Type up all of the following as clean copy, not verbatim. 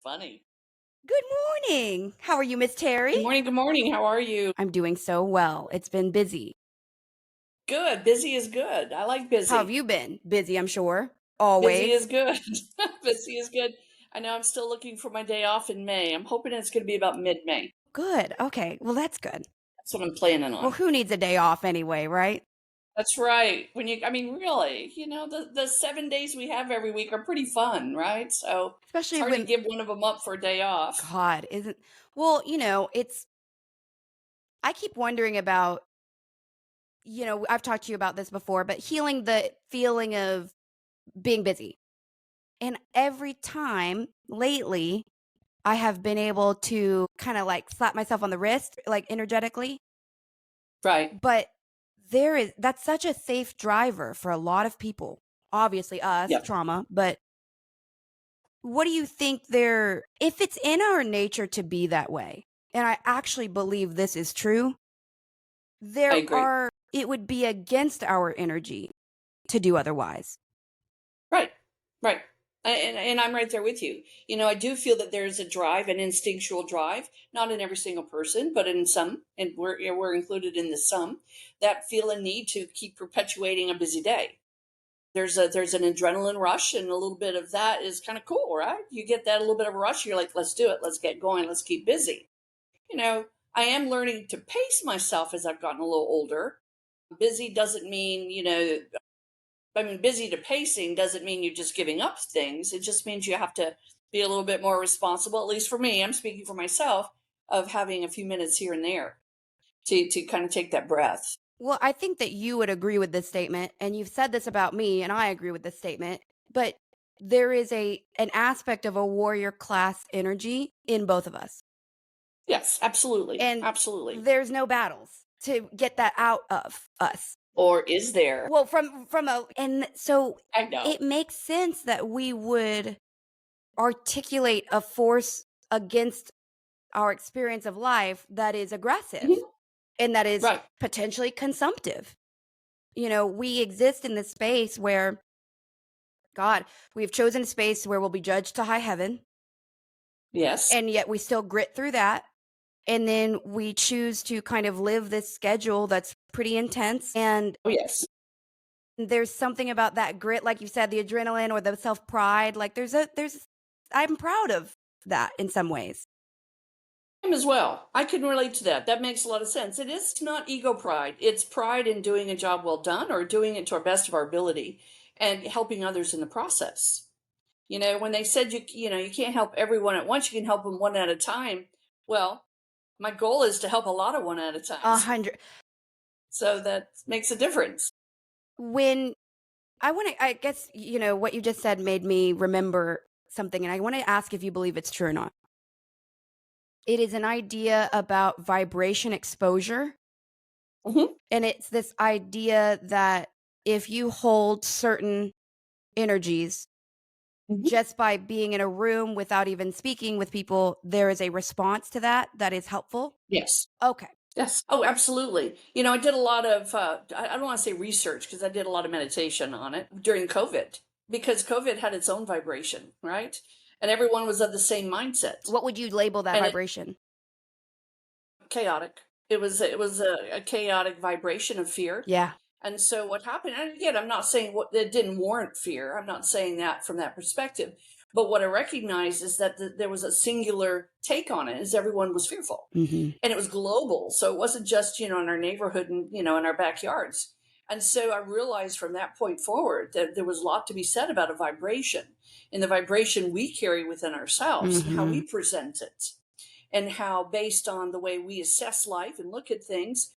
Funny. Good morning. How are you, Miss Terry? Good morning. Good morning. How are you? I'm doing so well. It's been busy. Good. Busy is good. I like How have busy. you been? Busy, I'm sure. Busy is Always. good. Busy is good. I know I'm still looking for my day off in May. I'm hoping it's going to be about mid-May. Good. Okay. Well, that's good. That's what I'm planning Well, on. who needs a day off anyway, right? That's right. I mean, really, the 7 days we have every week are pretty fun, right? So it's Especially hard to when, give one of them up for a day off. God, isn't, well, I keep wondering about, I've talked to you about this before, but healing the feeling of being busy. And every time lately, I have been able to kind of like slap myself on the wrist, like energetically. Right. But that's such a safe driver for a lot of people. Obviously us, Yep. trauma, but what do you think if it's in our nature to be that way, and I actually believe this is true, I agree. it would be against our energy to do otherwise. Right, right. And I'm right there with you. I do feel that there's a drive, an instinctual drive, not in every single person, but in some, and we're included in the some, that feel a need to keep perpetuating a busy day. There's an adrenaline rush, and a little bit of that is kind of cool, right? You get that a little bit of a rush. You're like, let's do it, let's get going, let's keep busy. You know, I am learning to pace myself as I've gotten a little older. Busy doesn't mean busy to pacing doesn't mean you're just giving up things. It just means you have to be a little bit more responsible, at least for me. I'm speaking for myself, of having a few minutes here and there to kind of take that breath. Well, I think that you would agree with this statement, and you've said this about me, and I agree with this statement, but there is an aspect of a warrior class energy in both of us. Yes, absolutely. And Absolutely. there's no battles to get that out of us. Or is there? Well, from a and so I know. it makes sense that we would articulate a force against our experience of life that is aggressive Mhm. and that is Right. potentially consumptive. We exist in this space where, God, we've chosen a space where we'll be judged to high heaven, Yes. and yet we still grit through that. And then we choose to kind of live this schedule that's pretty intense. And Oh, yes. there's something about that grit, like you said, the adrenaline or the self pride. Like I'm proud of that in some ways. Him as well. I can relate to that. That makes a lot of sense. It is not ego pride. It's pride in doing a job well done or doing it to our best of our ability and helping others in the process. When they said you can't help everyone at once, you can help them one at a time. Well, my goal is to help a lot of one at a A times. hundred. So that makes a difference. When I guess, what you just said made me remember something, and I want to ask if you believe it's true or not. It is an idea about vibration exposure. Hmm. And it's this idea that if you hold certain energies Hmm. just by being in a room without even speaking with people, there is a response to that is helpful. Yes. Okay. Yes. Oh, absolutely. I did a lot of, I don't want to say research because I did a lot of meditation on it during COVID because COVID had its own vibration, right? And everyone was of the same mindset. What would you label that And it vibration? chaotic. It was a chaotic vibration of fear. Yeah. And so what happened, and again, I'm not saying what it didn't warrant fear. I'm not saying that from that perspective. But what I recognized is that there was a singular take on it, is everyone was fearful. Mhm. And it was global. So it wasn't just, in our neighborhood and, in our backyards. And so I realized from that point forward that there was a lot to be said about a vibration and the vibration we carry within ourselves and how we Mhm. present it and how based on the way we assess life and look at things,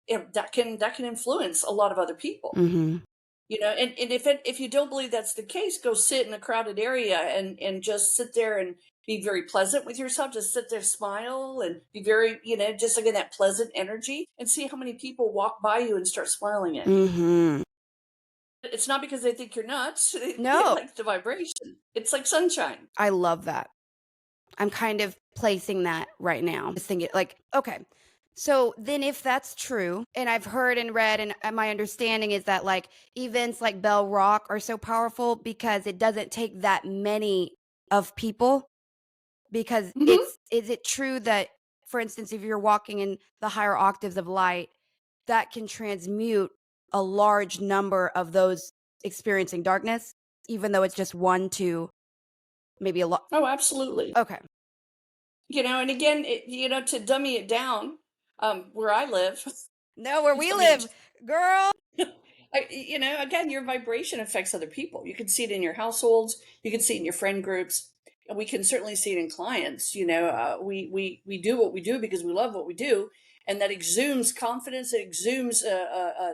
that can influence a lot of other people. Mhm. And if you don't believe that's the case, go sit in a crowded area and just sit there and be very pleasant with yourself. Just sit there, smile, and be very, just again that pleasant energy, and see how many people walk by you and start smiling at you. Mhm. It's not because they think you're nuts; they No, like the vibration. It's like sunshine. I love that. I'm kind of placing that right now. Just thinking like, okay. So then if that's true, and I've heard and read and my understanding is that like events like Bell Rock are so powerful because it doesn't take that many of people Because Hmm. is it true that, for instance, if you're walking in the higher octaves of light, that can transmute a large number of those experiencing darkness, even though it's just 1 to maybe a lot? Oh, absolutely. Okay. And again, to dummy it down, where I live, No, where we dummy it live, girl. again, your vibration affects other people. You can see it in your households. You can see it in your friend groups. And we can certainly see it in clients. We do what we do because we love what we do, and that exudes confidence. It exudes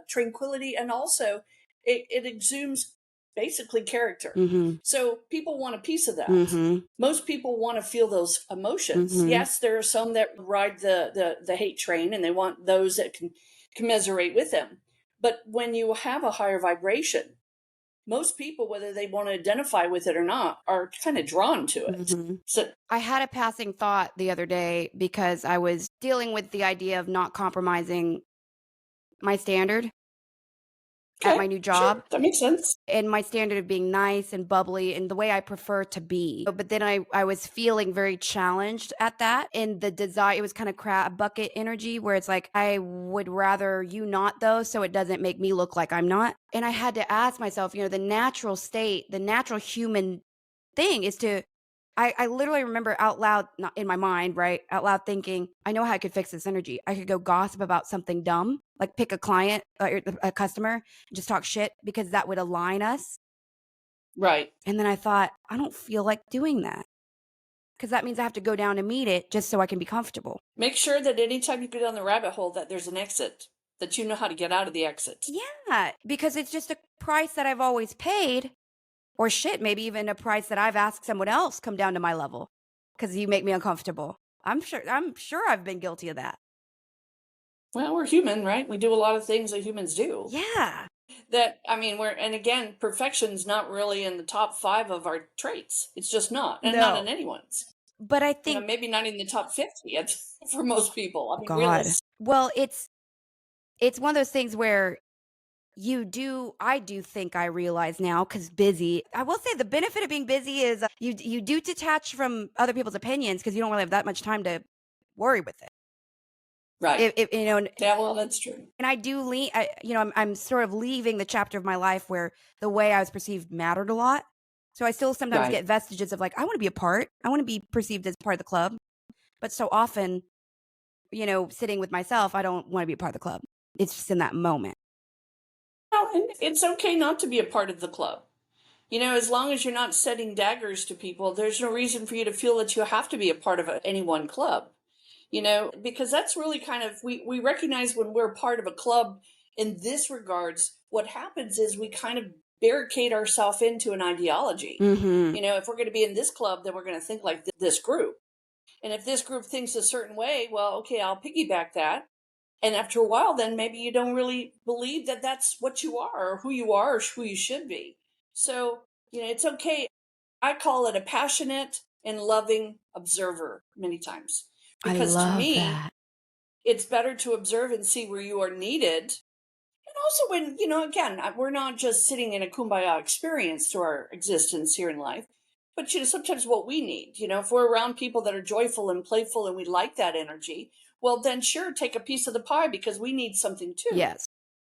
tranquility, and also it exudes basically character. Mhm. So people want a piece of that. Mhm. Most people want to feel those emotions. Mhm. Yes, there are some that ride the hate train, and they want those that can commiserate with them. But when you have a higher vibration, most people, whether they want to identify with it or not, are kind of drawn to it. Mhm. So, I had a passing thought the other day because I was dealing with the idea of not compromising my standard at okay, my new sure, job. that makes sense. And my standard of being nice and bubbly and the way I prefer to be. But then I was feeling very challenged at that. And the desire, it was kind of crab bucket energy where it's like, I would rather you not though, so it doesn't make me look like I'm not. And I had to ask myself, the natural state, the natural human thing is to, I literally remember out loud, not in my mind, right? Out loud thinking, I know how I could fix this energy. I could go gossip about something dumb, like pick a client or a customer and just talk shit because that would align us. Right. And then I thought, I don't feel like doing that because that means I have to go down and meet it just so I can be comfortable. Make sure that anytime you go down the rabbit hole, that there's an exit, that you know how to get out of the exit. Yeah, because it's just a price that I've always paid, or shit, maybe even a price that I've asked someone else come down to my level because you make me uncomfortable. I'm sure I've been guilty of that. Well, we're human, right? We do a lot of things that humans do. Yeah. That, I mean, and again, perfection's not really in the top 5 of our traits. It's just not, and not in No. anyone's. But I think, Maybe not in the top 50 for most people. I mean, God. realists. Well, it's one of those things where I do think I realize now because busy. I will say the benefit of being busy is you do detach from other people's opinions because you don't really have that much time to worry with it. Right. And Yeah, well, that's true. I do lean. I'm sort of leaving the chapter of my life where the way I was perceived mattered a lot. So I still sometimes Right. get vestiges of like I want to be a part. I want to be perceived as part of the club. But so often, sitting with myself, I don't want to be a part of the club. It's just in that moment. Well, and it's okay not to be a part of the club. As long as you're not setting daggers to people, there's no reason for you to feel that you have to be a part of any one club. Because that's really kind of, we recognize when we're part of a club in this regards, what happens is we kind of barricade ourselves into an ideology. Mm-hmm. If we're going to be in this club, then we're going to think like this group. And if this group thinks a certain way, well, okay, I'll piggyback that. And after a while, then maybe you don't really believe that that's what you are or who you should be. So, it's okay. I call it a passionate and loving observer many times. I Because to love me, that. it's better to observe and see where you are needed. And also when, again, we're not just sitting in a kumbaya experience through our existence here in life, but, sometimes what we need, if we're around people that are joyful and playful and we like that energy, well, then sure, take a piece of the pie because we need something too. Yes.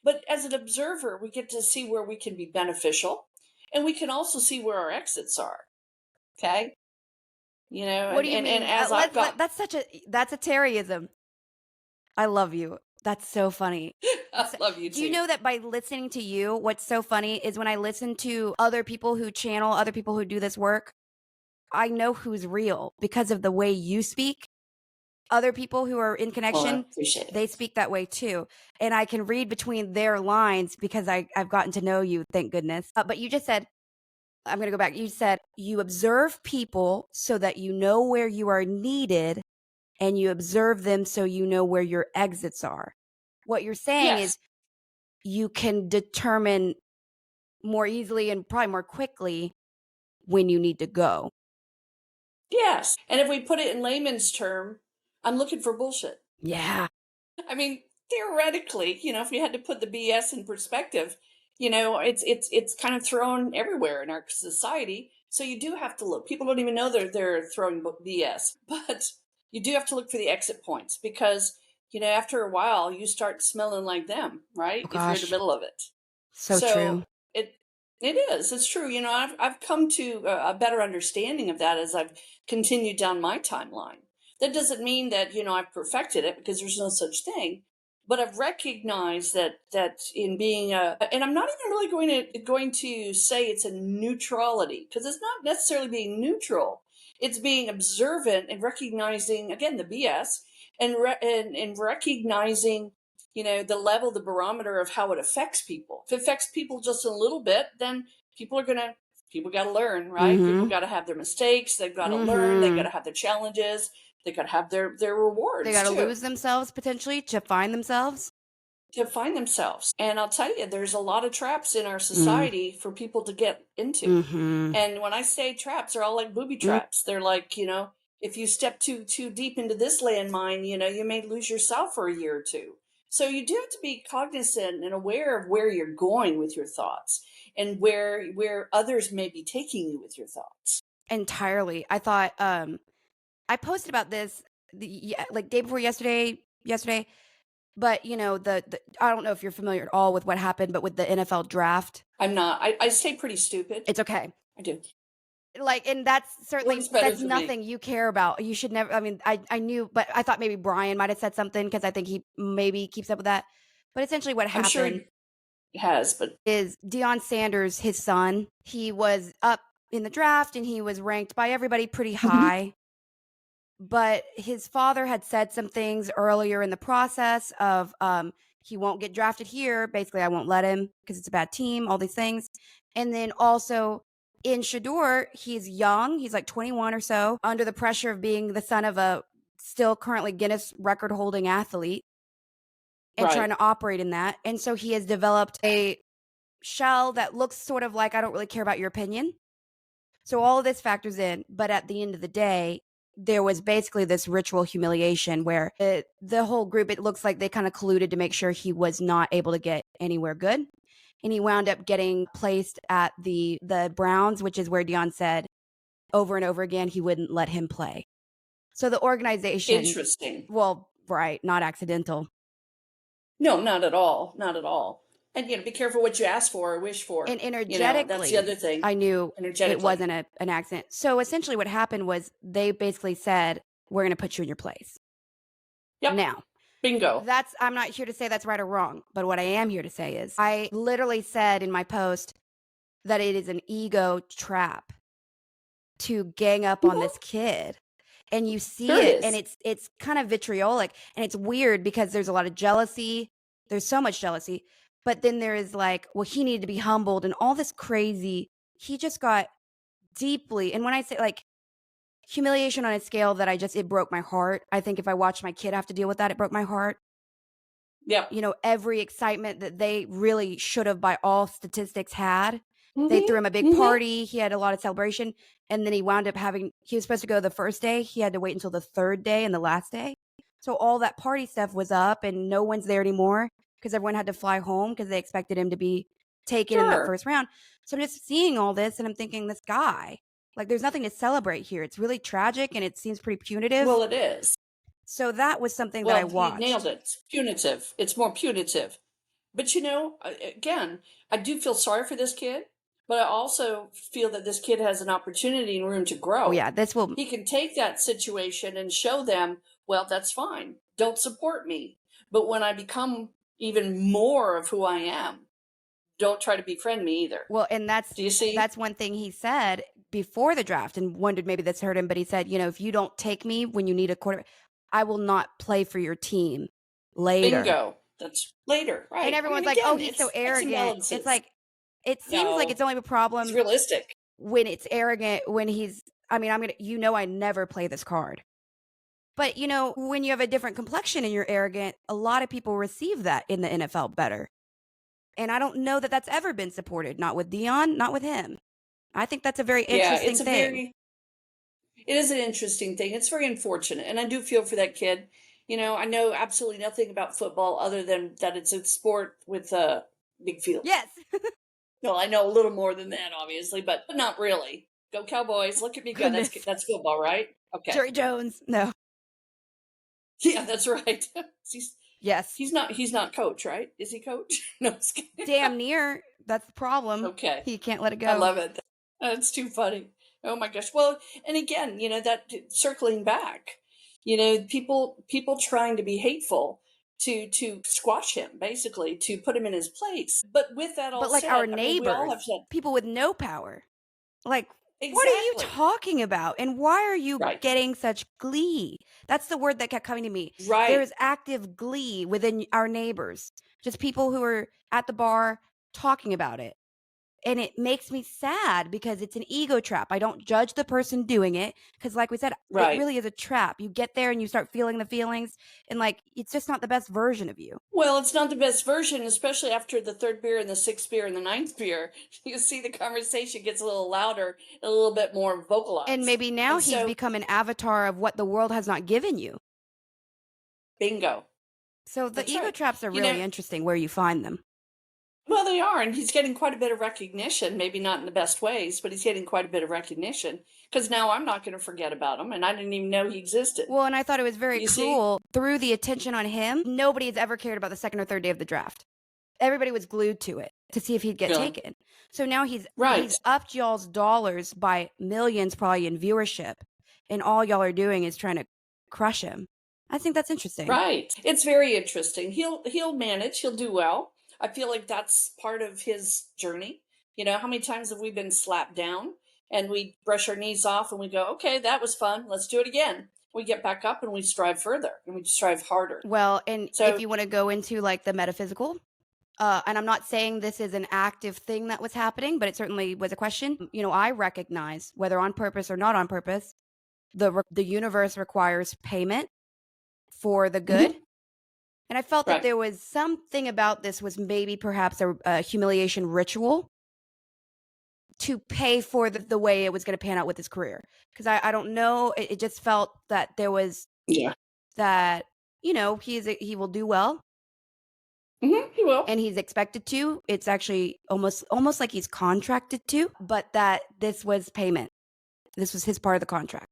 But as an observer, we get to see where we can be beneficial and we can also see where our exits are. Okay. What do you And mean? as I've got, That's a Terryism. I love you. That's so funny. I love you Do you too. know that by listening to you, what's so funny is when I listen to other people who channel, other people who do this work, I know who's real because of the way you speak. Other people who are in Well, I connection, appreciate they it. speak that way too. And I can read between their lines because I've gotten to know you, thank goodness. But you just said, I'm going to go back. You said you observe people so that you know where you are needed and you observe them so you know where your exits are. What you're saying Yes. is you can determine more easily and probably more quickly when you need to go. Yes. And if we put it in layman's term, I'm looking for bullshit. Yeah. I mean, theoretically, if we had to put the BS in perspective, it's kind of thrown everywhere in our society. So you do have to look. People don't even know they're throwing BS, but you do have to look for the exit points because after a while you start smelling like them, right? Oh If you're in the gosh, middle of it. so true. So it is. It's true. I've come to a better understanding of that as I've continued down my timeline. That doesn't mean that I've perfected it because there's no such thing. But I've recognized that in being and I'm not even really going to say it's a neutrality because it's not necessarily being neutral. It's being observant and recognizing again the BS and recognizing the level, the barometer of how it affects people. If it affects people just a little bit, then people got to learn, right? People Mm-hmm. got to have their mistakes. They've got to learn. They got Mm-hmm. to have their challenges. They got to have their They rewards got to too lose themselves potentially to find themselves. to find themselves. And I'll tell you, there's a lot of traps in our Mm. society for people to get into. Mm-hmm. And when I say traps, they're all like booby Mm. traps. They're like, if you step too deep into this landmine, you may lose yourself for a year or two. So you do have to be cognizant and aware of where you're going with your thoughts and where others may be taking you with your thoughts. Entirely. I thought I posted about this like day before yesterday. But the I don't know if you're familiar at all with what happened, but with the NFL draft, I'm not. I stay pretty stupid. it's okay. I do. Like, and that's certainly Works better that's for me. nothing you care about. You should never. I mean, I knew, but I thought maybe Brian might have said something because I think he maybe keeps up with that. But essentially, what I'm sure happened he has, but is Deion Sanders, his son, he was up in the draft and he was ranked by everybody pretty high. But his father had said some things earlier in the process of he won't get drafted here. Basically, I won't let him because it's a bad team, all these things. And then also in Shador, he's young, he's like 21 or so, under the pressure of being the son of a still currently Guinness record holding athlete and trying right. to operate in that. And so he has developed a shell that looks sort of like, I don't really care about your opinion. So all of this factors in, but at the end of the day, there was basically this ritual humiliation where the whole group, it looks like they kind of colluded to make sure he was not able to get anywhere good. And he wound up getting placed at the Browns, which is where Deion said over and over again he wouldn't let him play. So the organization, Interesting. well, right, not accidental. No, not at all. Not at all. And be careful what you ask for or wish for. And That's the energetically, other thing. I knew it Energetically. wasn't an accident. So essentially what happened was they basically said, we're going to put you in your place. Yep. Now, Bingo. I'm not here to say that's right or wrong, but what I am here to say is I literally said in my post that it is an ego trap to gang up on Mhm. this kid. And you Sure see it it and is. it's kind of vitriolic and it's weird because there's a lot of jealousy. There's so much jealousy. But then there is like, well, he needed to be humbled and all this crazy. He just got deeply, and when I say like humiliation on a scale that it broke my heart. I think if I watched my kid have to deal with that, it broke my heart. Yep. Every excitement that they really should have, by all statistics, had. They threw him a Mm-hmm. big Mm-hmm. party. He had a lot of celebration. And then he wound up he was supposed to go the first day. He had to wait until the third day and the last day. So all that party stuff was up and no one's there anymore because everyone had to fly home because they expected him to be taken in that Sure. first round. So I'm just seeing all this and I'm thinking, this guy, like, there's nothing to celebrate here. It's really tragic and it seems pretty punitive. Well, it is. So that was something that I Well, you nailed watched. it. It's punitive. It's more punitive. But again, I do feel sorry for this kid, but I also feel that this kid has an opportunity and room to Oh grow. yeah, this will. He can take that situation and show them, well, that's fine. Don't support me. But when I become even more of who I am, don't try to befriend me either. Well, and Do you see? that's one thing he said before the draft, and wondered maybe this hurt him. But he said, if you don't take me when you need a quarterback, I will not play for your team later. Bingo. That's later, And right? I everyone's mean, like, "Oh, again, he's so it's checks and arrogant." It's balances. like it seems like it's No, only a it's problem realistic. when it's arrogant. When he's, I mean, I'm gonna, I never play this card. But when you have a different complexion and you're arrogant, a lot of people receive that in the NFL better. And I don't know that that's ever been supported. Not with Dion, not with him. I think that's a very Yeah, interesting thing. it is an interesting thing. It's very unfortunate. And I do feel for that kid. I know absolutely nothing about football other than that it's a sport with big fields. Yes. Well, I know a little more than that, obviously, but not really. Go Cowboys. Look at me go. Goodness. That's football, right? Okay. Jerry Jones. No. Yeah, that's right. he's Yes. he's not coach, right? Is he coach? No, just kidding. Damn near. That's the problem. Okay. He can't let it I go. love it. That's too funny. Oh my gosh. Well, and again, that circling back, people trying to be hateful to squash him, basically, to put him in his place. But with that all But like our said, I mean, we all neighbors, have said people with no power. Like, what are you exactly. talking about? And why are you Right. getting such glee? That's the word that kept coming to me. Right. There is active glee within our neighbors, just people who are at the bar talking about it. And it makes me sad because it's an ego trap. I don't judge the person doing it because, like we said, Right. it really is a trap. You get there and you start feeling the feelings, and like it's just not the best version of you. Well, it's not the best version, especially after the third beer and the sixth beer and the ninth beer. You see the conversation gets a little louder, a little bit more vocalized. And maybe now And he's so, become an avatar of what the world has not given you. bingo. So the That's ego right. traps are You really know, interesting where you find them. Well, they are, and he's getting quite a bit of recognition. Maybe not in the best ways, but he's getting quite a bit of recognition because now I'm not going to forget about him, and I didn't even know he existed. Well, and I thought it was very You see? cruel. Through the attention on him, nobody's ever cared about the second or third day of the draft. Everybody was glued to it to see if he'd get Yeah. taken. So now he's Right. upped y'all's dollars by millions probably in viewership, and all y'all are doing is trying to crush him. I think that's interesting. Right. It's very interesting. He'll manage. He'll do well. I feel like that's part of his journey. How many times have we been slapped down and we brush our knees off and we go, okay, that was fun. Let's do it again. We get back up and we strive further and we strive harder. Well, and So, if you want to go into like the metaphysical, and I'm not saying this is an active thing that was happening, but it certainly was a question. I recognize, whether on purpose or not on purpose, the universe requires payment for the good. mhm, And I felt that right. there was something about this was maybe perhaps a humiliation ritual to pay for the way it was going to pan out with his career. Because I don't know. It just felt that there was Yeah. that, he will do well. He will. And he's expected to. It's actually almost like he's contracted to, but that this was payment. This was his part of the contract.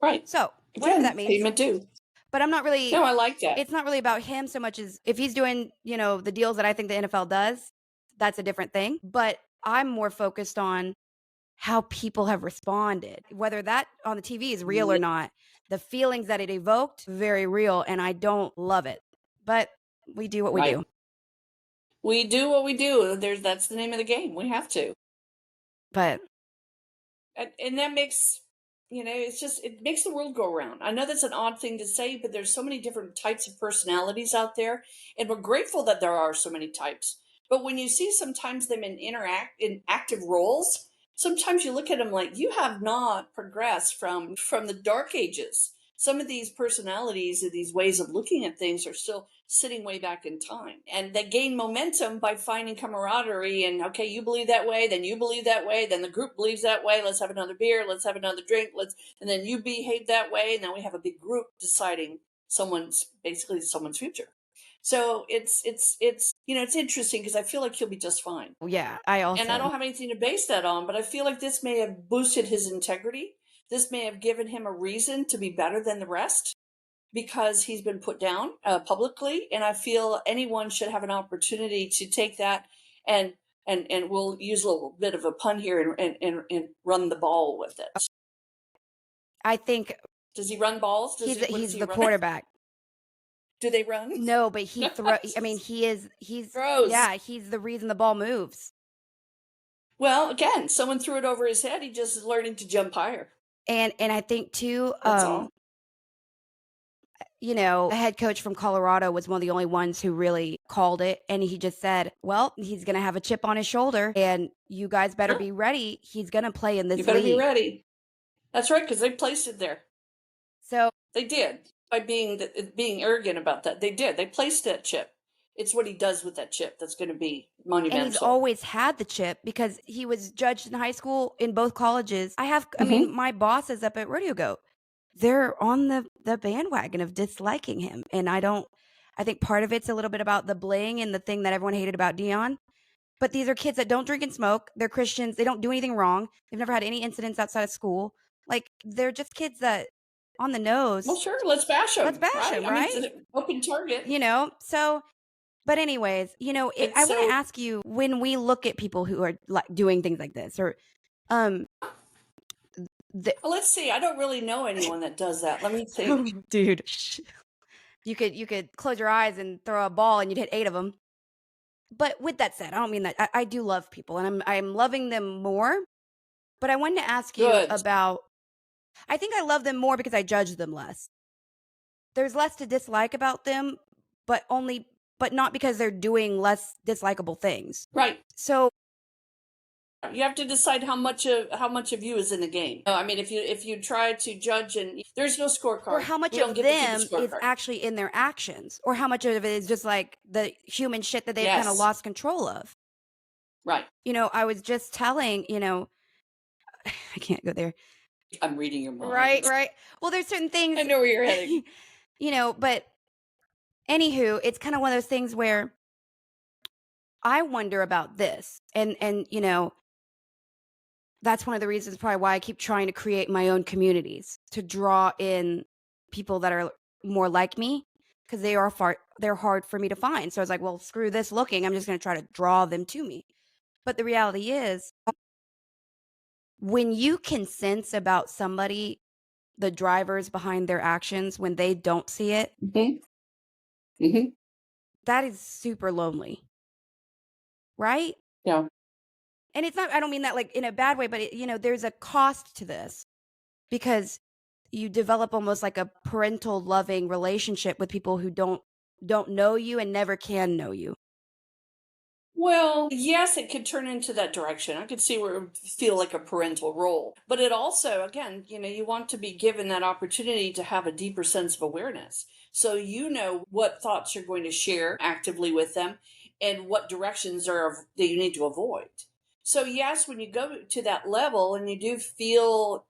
Right. So whatever Again, that means. payment due. But I'm not really. No, I like that. It's not really about him so much as if he's doing, the deals that I think the NFL does, that's a different thing. But I'm more focused on how people have responded, whether that on the TV is real or not. The feelings that it evoked, very real, and I don't love it. But we do what we Right. do. We do what we do. That's the name of the game. We have to. But And that makes it makes the world go around. I know that's an odd thing to say, but there's so many different types of personalities out there, and we're grateful that there are so many types. But when you see sometimes them in active roles, sometimes you look at them like you have not progressed from the dark ages. Some of these personalities and these ways of looking at things are still sitting way back in time, and they gain momentum by finding camaraderie. And okay, you believe that way, then you believe that way, then the group believes that way. Let's have another beer, let's have another drink, and then you behave that way, and now we have a big group deciding someone's future. So it's interesting because I feel like he'll be just fine. yeah, I also. And I don't have anything to base that on, but I feel like this may have boosted his integrity. This may have given him a reason to be better than the rest because he's been put down publicly. And I feel anyone should have an opportunity to take that and we'll use a little bit of a pun here and run the ball with it. I think. Does he run balls? He's he the run? quarterback. Do they run? No, but he throws. I mean, he's throws. Yeah, he's the reason the ball moves. Well, again, someone threw it over his head. He just is learning to jump higher. And I think too, That's all. a head coach from Colorado was one of the only ones who really called it. And he just said, well, he's going to have a chip on his shoulder and you guys better be ready. He's going to play in this league. You better be ready. That's right, because they placed it there. So they did by being arrogant about that. They did. They placed that chip. It's what he does with that chip that's going to be monumental. And he's always had the chip because he was judged in high school, in both colleges. I mean, my bosses up at Rodeo Goat, they're on the bandwagon of disliking him. And I think part of it's a little bit about the bling and the thing that everyone hated about Dion. But these are kids that don't drink and smoke. They're Christians. They don't do anything wrong. They've never had any incidents outside of school. Like, they're just kids that on the nose. Well, sure, let's bash them. Let's bash right? them, I mean, right? it's an open target. So, but anyways, I want to ask you, when we look at people who are like doing things like this, or Well, let's see. I don't really know anyone that does that. Let me think. dude, you could close your eyes and throw a ball and you'd hit 8 of them. But with that said, I don't mean that. I do love people, and I'm loving them more. But I wanted to ask you Good. about. I think I love them more because I judge them less. There's less to dislike about them, but not because they're doing less dislikable things. Right. So you have to decide how much of you is in the game. I mean, if you try to judge, and there's no scorecard, or how much of them is actually in their actions, or how much of it is just like the human shit that they've kind of lost control of. Right. I was just telling, I can't go there. I'm reading your mind. Right. Well, there's certain things. I know where you're heading. But anywho, it's kind of one of those things where I wonder about this. And that's one of the reasons probably why I keep trying to create my own communities, to draw in people that are more like me, because they're hard for me to find. So I was like, well, screw this looking. I'm just going to try to draw them to me. But the reality is, when you can sense about somebody the drivers behind their actions when they don't see it, that is super lonely. Right? Yeah. And it's not, I don't mean that like in a bad way, but there's a cost to this, because you develop almost like a parental loving relationship with people who don't know you and never can know you. Well, yes, it could turn into that direction. I could see where it would feel like a parental role. But it also, again, you want to be given that opportunity to have a deeper sense of awareness. So you know what thoughts you're going to share actively with them and what directions that you need to avoid. So yes, when you go to that level and you do feel,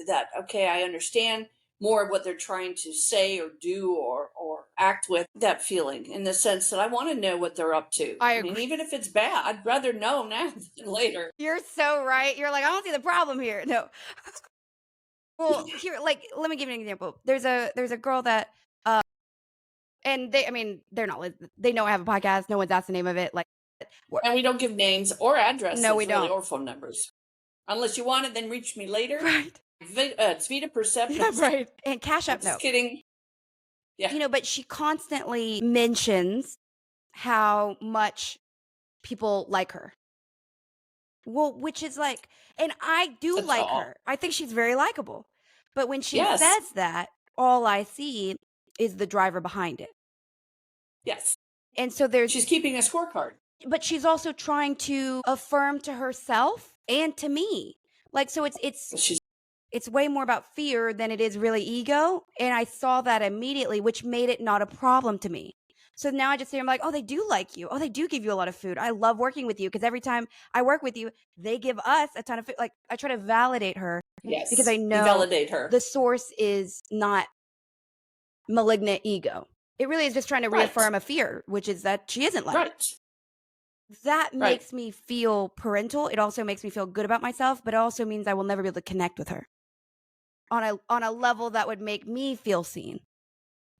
that, okay, I understand more of what they're trying to say or do or act with, that feeling, in the sense that I want to know what they're up to. I agree. mean, even if it's bad, I'd rather know now than later. You're so right. You're like, I don't see the problem here. No. Well, here, like, let me give you an example. There's a girl that, and they're not, they know I have a podcast. No one's asked the name of it. Like, and we don't give names or addresses. No, we don't. Really, or phone numbers. Unless you want it, then reach me later. Right. It's Vita Perception. Yeah, right. And Cash App, no. Just kidding. Yeah. But she constantly mentions how much people like her. Well, which is like, and I do like her. I think she's very likable. But when she says that, all I see is the driver behind it. Yes. And so she's keeping a scorecard. But she's also trying to affirm to herself and to me. Like, so it's way more about fear than it is really ego. And I saw that immediately, which made it not a problem to me. So now I just say, I'm like, oh, they do like you. Oh, they do give you a lot of food. I love working with you, because every time I work with you, they give us a ton of food. Like, I try to validate her. Yes. Because I know validate her. The source is not malignant ego. It really is just trying to reaffirm a fear, which is that she isn't like. Right. That makes me feel parental. It also makes me feel good about myself, but it also means I will never be able to connect with her on a level that would make me feel seen.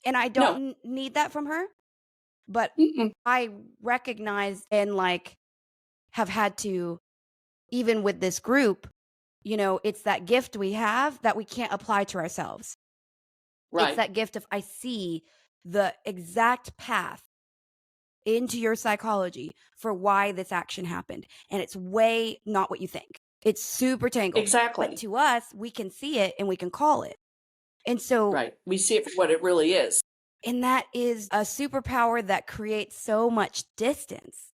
And I don't need that from her, but I recognize and like have had to, even with this group, it's that gift we have that we can't apply to ourselves. Right. It's that gift of, I see the exact path into your psychology for why this action happened. And it's way not what you think. It's super tangled. Exactly. But to us, we can see it and we can call it. And so. Right. We see it for what it really is. And that is a superpower that creates so much distance.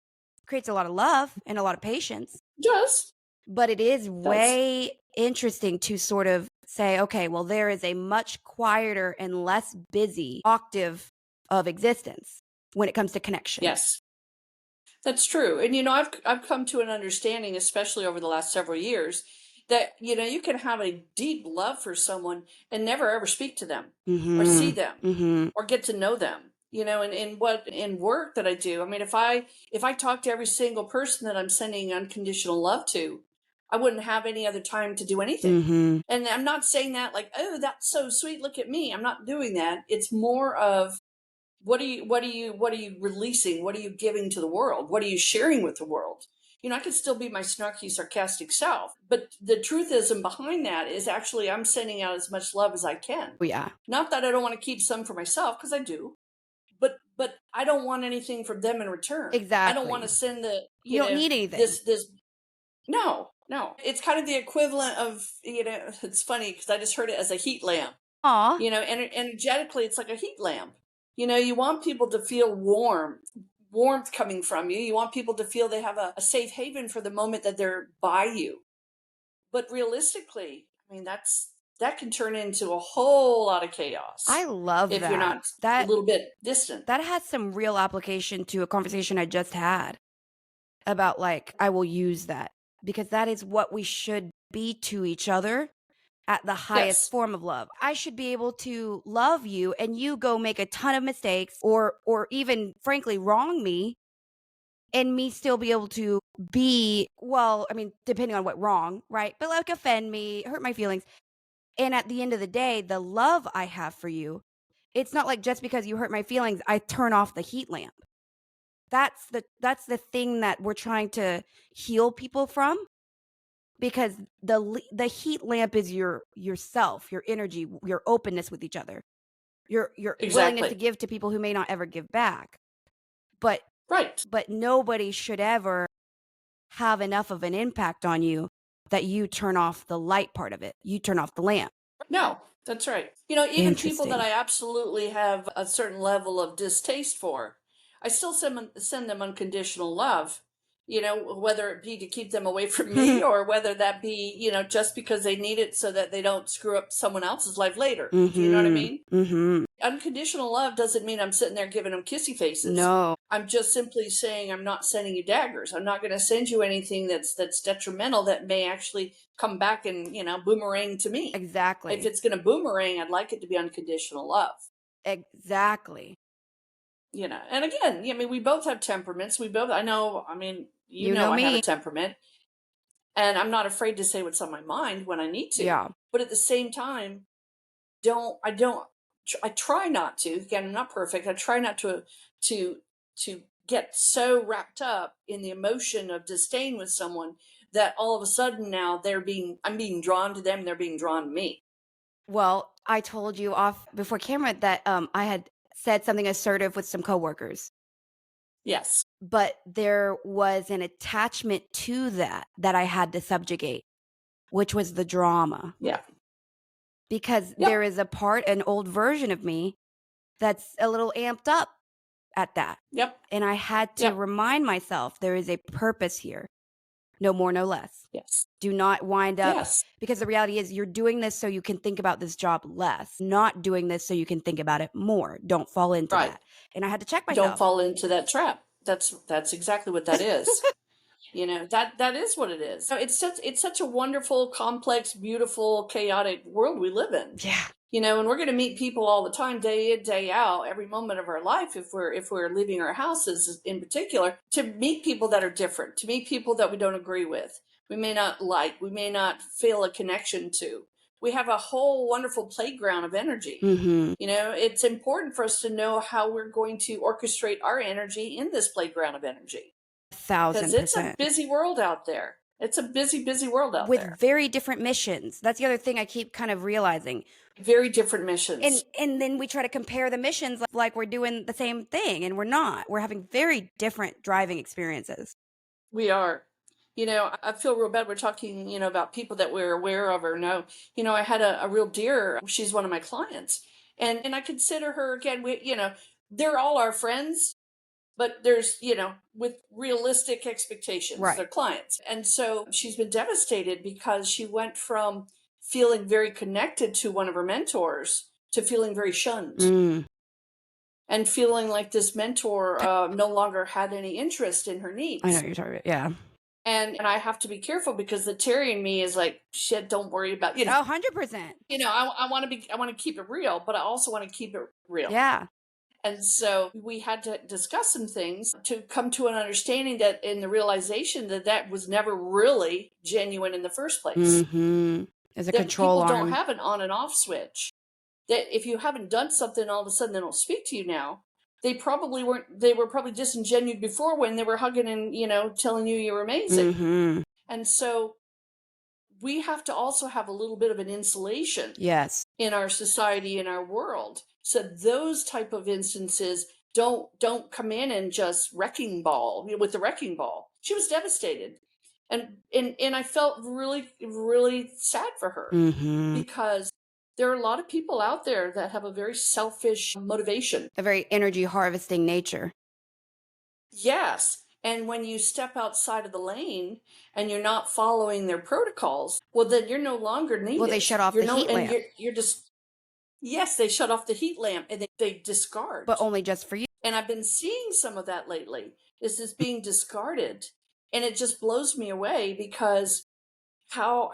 Creates a lot of love and a lot of patience. Just. But it is way interesting to sort of say, okay, well, there is a much quieter and less busy octave of existence when it comes to connection. Yes, that's true. And, I've come to an understanding, especially over the last several years, that, you can have a deep love for someone and never ever speak to them or see them or get to know them. in work that I do. I mean, if I talk to every single person that I'm sending unconditional love to, I wouldn't have any other time to do anything. Mm-hmm. And I'm not saying that like, oh, that's so sweet, look at me. I'm not doing that. It's more of what are you releasing? What are you giving to the world? What are you sharing with the world? I could still be my snarky, sarcastic self, but the truth is, and behind that is actually I'm sending out as much love as I can. Oh, yeah. Not that I don't want to keep some for myself, because I do, but I don't want anything from them in return. I don't want to Exactly. send the You don't need anything. this. No, no. It's kind of the equivalent of, it's funny because I just heard it as a heat lamp. Aw. Energetically, it's like a heat lamp. You want people to feel warmth coming from you. You want people to feel they have a safe haven for the moment that they're by you. But realistically, I mean, that can turn into a whole lot of chaos. I love if you're that. not a little bit distant. That has some real application to a conversation I just had about, like, I will use that because that is what we should be to each other at the highest Yes. form of love. I should be able to love you and you go make a ton of mistakes or even frankly wrong me and me still be able to be, well, I mean, depending on what wrong, right? But like offend me, hurt my feelings. And at the end of the day, the love I have for you, it's not like just because you hurt my feelings, I turn off the heat lamp. That's the thing that we're trying to heal people from, because the heat lamp is yourself, your energy, your openness with each other, your willingness to Exactly. give to people who may not ever give back. But Right. nobody should ever have enough of an impact on you that you turn off the light part of it. You turn off the lamp. No, that's right. Even people that Interesting. I absolutely have a certain level of distaste for, I still send them unconditional love, whether it be to keep them away from me or whether that be, just because they need it so that they don't screw up someone else's life later. Do you know what I mean? Mm-hmm. Unconditional love doesn't mean I'm sitting there giving them kissy faces. No. I'm just simply saying I'm not sending you daggers. I'm not going to send you anything that's detrimental that may actually come back and, boomerang to me. Exactly. If it's going to boomerang, I'd like it to be unconditional love. Exactly. And again, I mean, we both have temperaments. I know, I mean, You know I have me. a temperament, and I'm not afraid to say what's on my mind when I need to. Yeah. But at the same time, I try not to. Again, I'm not perfect. I try not to get so wrapped up in the emotion of disdain with someone that all of a sudden now I'm being drawn to them, they're being drawn to me. Well, I told you off before camera that I had said something assertive with some coworkers, Yes. but there was an attachment to that I had to subjugate, which was the drama. Yeah. Because Yep. there is an old version of me that's a little amped up at that. Yep. And I had to remind myself there is a purpose here. No more, no less. Yes. Do not wind up. Yes. Because the reality is you're doing this so you can think about this job less, not doing this so you can think about it more. Don't fall into Right. that. And I had to check myself. Don't fall into that trap. That's exactly what that is. That is what it is. So it's such a wonderful, complex, beautiful, chaotic world we live in. Yeah. And we're going to meet people all the time, day in, day out, every moment of our life. If we're leaving our houses, in particular, to meet people that are different, to meet people that we don't agree with, we may not like, we may not feel a connection to. We have a whole wonderful playground of energy. Mm-hmm. It's important for us to know how we're going to orchestrate our energy in this playground of energy. 1,000%. Because it's a busy world out there. It's a busy, busy world out there. With very different missions. That's the other thing I keep kind of realizing. Very different missions. And then we try to compare the missions like we're doing the same thing, and we're not. We're having very different driving experiences. We are. I feel real bad. We're talking, about people that we're aware of or know. I had a real dear. She's one of my clients, and I consider her again. They're all our friends, but there's, with realistic expectations, Right. They're clients, and so she's been devastated because she went from feeling very connected to one of her mentors to feeling very shunned. And feeling like this mentor no longer had any interest in her needs. I know you're talking about, yeah. And I have to be careful because the Terri in me is like, shit, don't worry about, 100%. I want to keep it real, but I also want to keep it real. Yeah. And so we had to discuss some things to come to an understanding that in the realization that that was never really genuine in the first place. Mm-hmm. As a That control people don't arm. have an on and off switch. That if you haven't done something, all of a sudden they don't speak to you now. They probably weren't, they were probably disingenuous before when they were hugging and, telling you you're amazing. Mm-hmm. And so we have to also have a little bit of an insulation Yes. in our society, in our world, so those type of instances don't come in and just wrecking ball with the wrecking ball. She was devastated, and I felt really really sad for her, Mm-hmm. because there are a lot of people out there that have a very selfish motivation. A very energy harvesting nature. Yes. And when you step outside of the lane and you're not following their protocols, well, then you're no longer Well, they needed. shut off You're the no, heat and lamp, you're just, yes, they shut off the heat lamp and they but discard. only just for you. And I've been seeing some of that lately. Is this being discarded? And it just blows me away, because how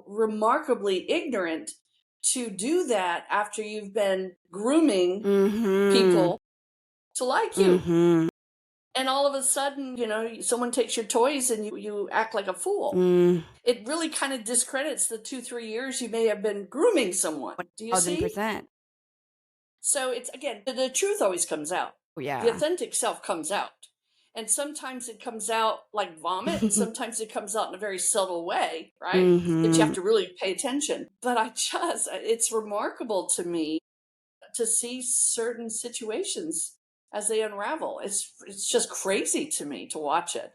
remarkably ignorant to do that after you've been grooming Mm-hmm. people to like you. Mm-hmm. And all of a sudden, someone takes your toys and you act like a fool. Mm. It really kind of discredits the 2-3 years you may have been grooming someone. Do you see? 1,000%. So it's, again, the truth always comes out. Oh, The yeah. authentic self comes out. And sometimes it comes out like vomit, and sometimes it comes out in a very subtle way, right? That you Mm-hmm. have to really pay attention. But it's remarkable to me to see certain situations as they unravel. It's just crazy to me to watch it.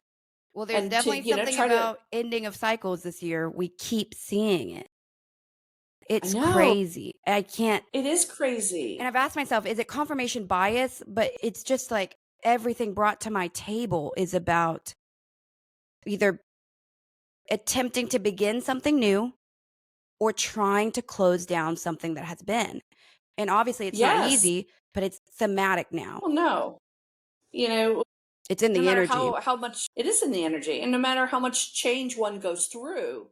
Well, there's And to, definitely something try to, about ending of cycles this year. We keep seeing it. I It's know, crazy. I can't. it is And crazy. I've asked myself, is it confirmation bias? But it's just like everything brought to my table is about either attempting to begin something new or trying to close down something that has been. And obviously, it's not Yes. easy, but it's thematic now. Well, no. You know, It's in no the matter energy. how much it is in the energy, and no matter how much change one goes through,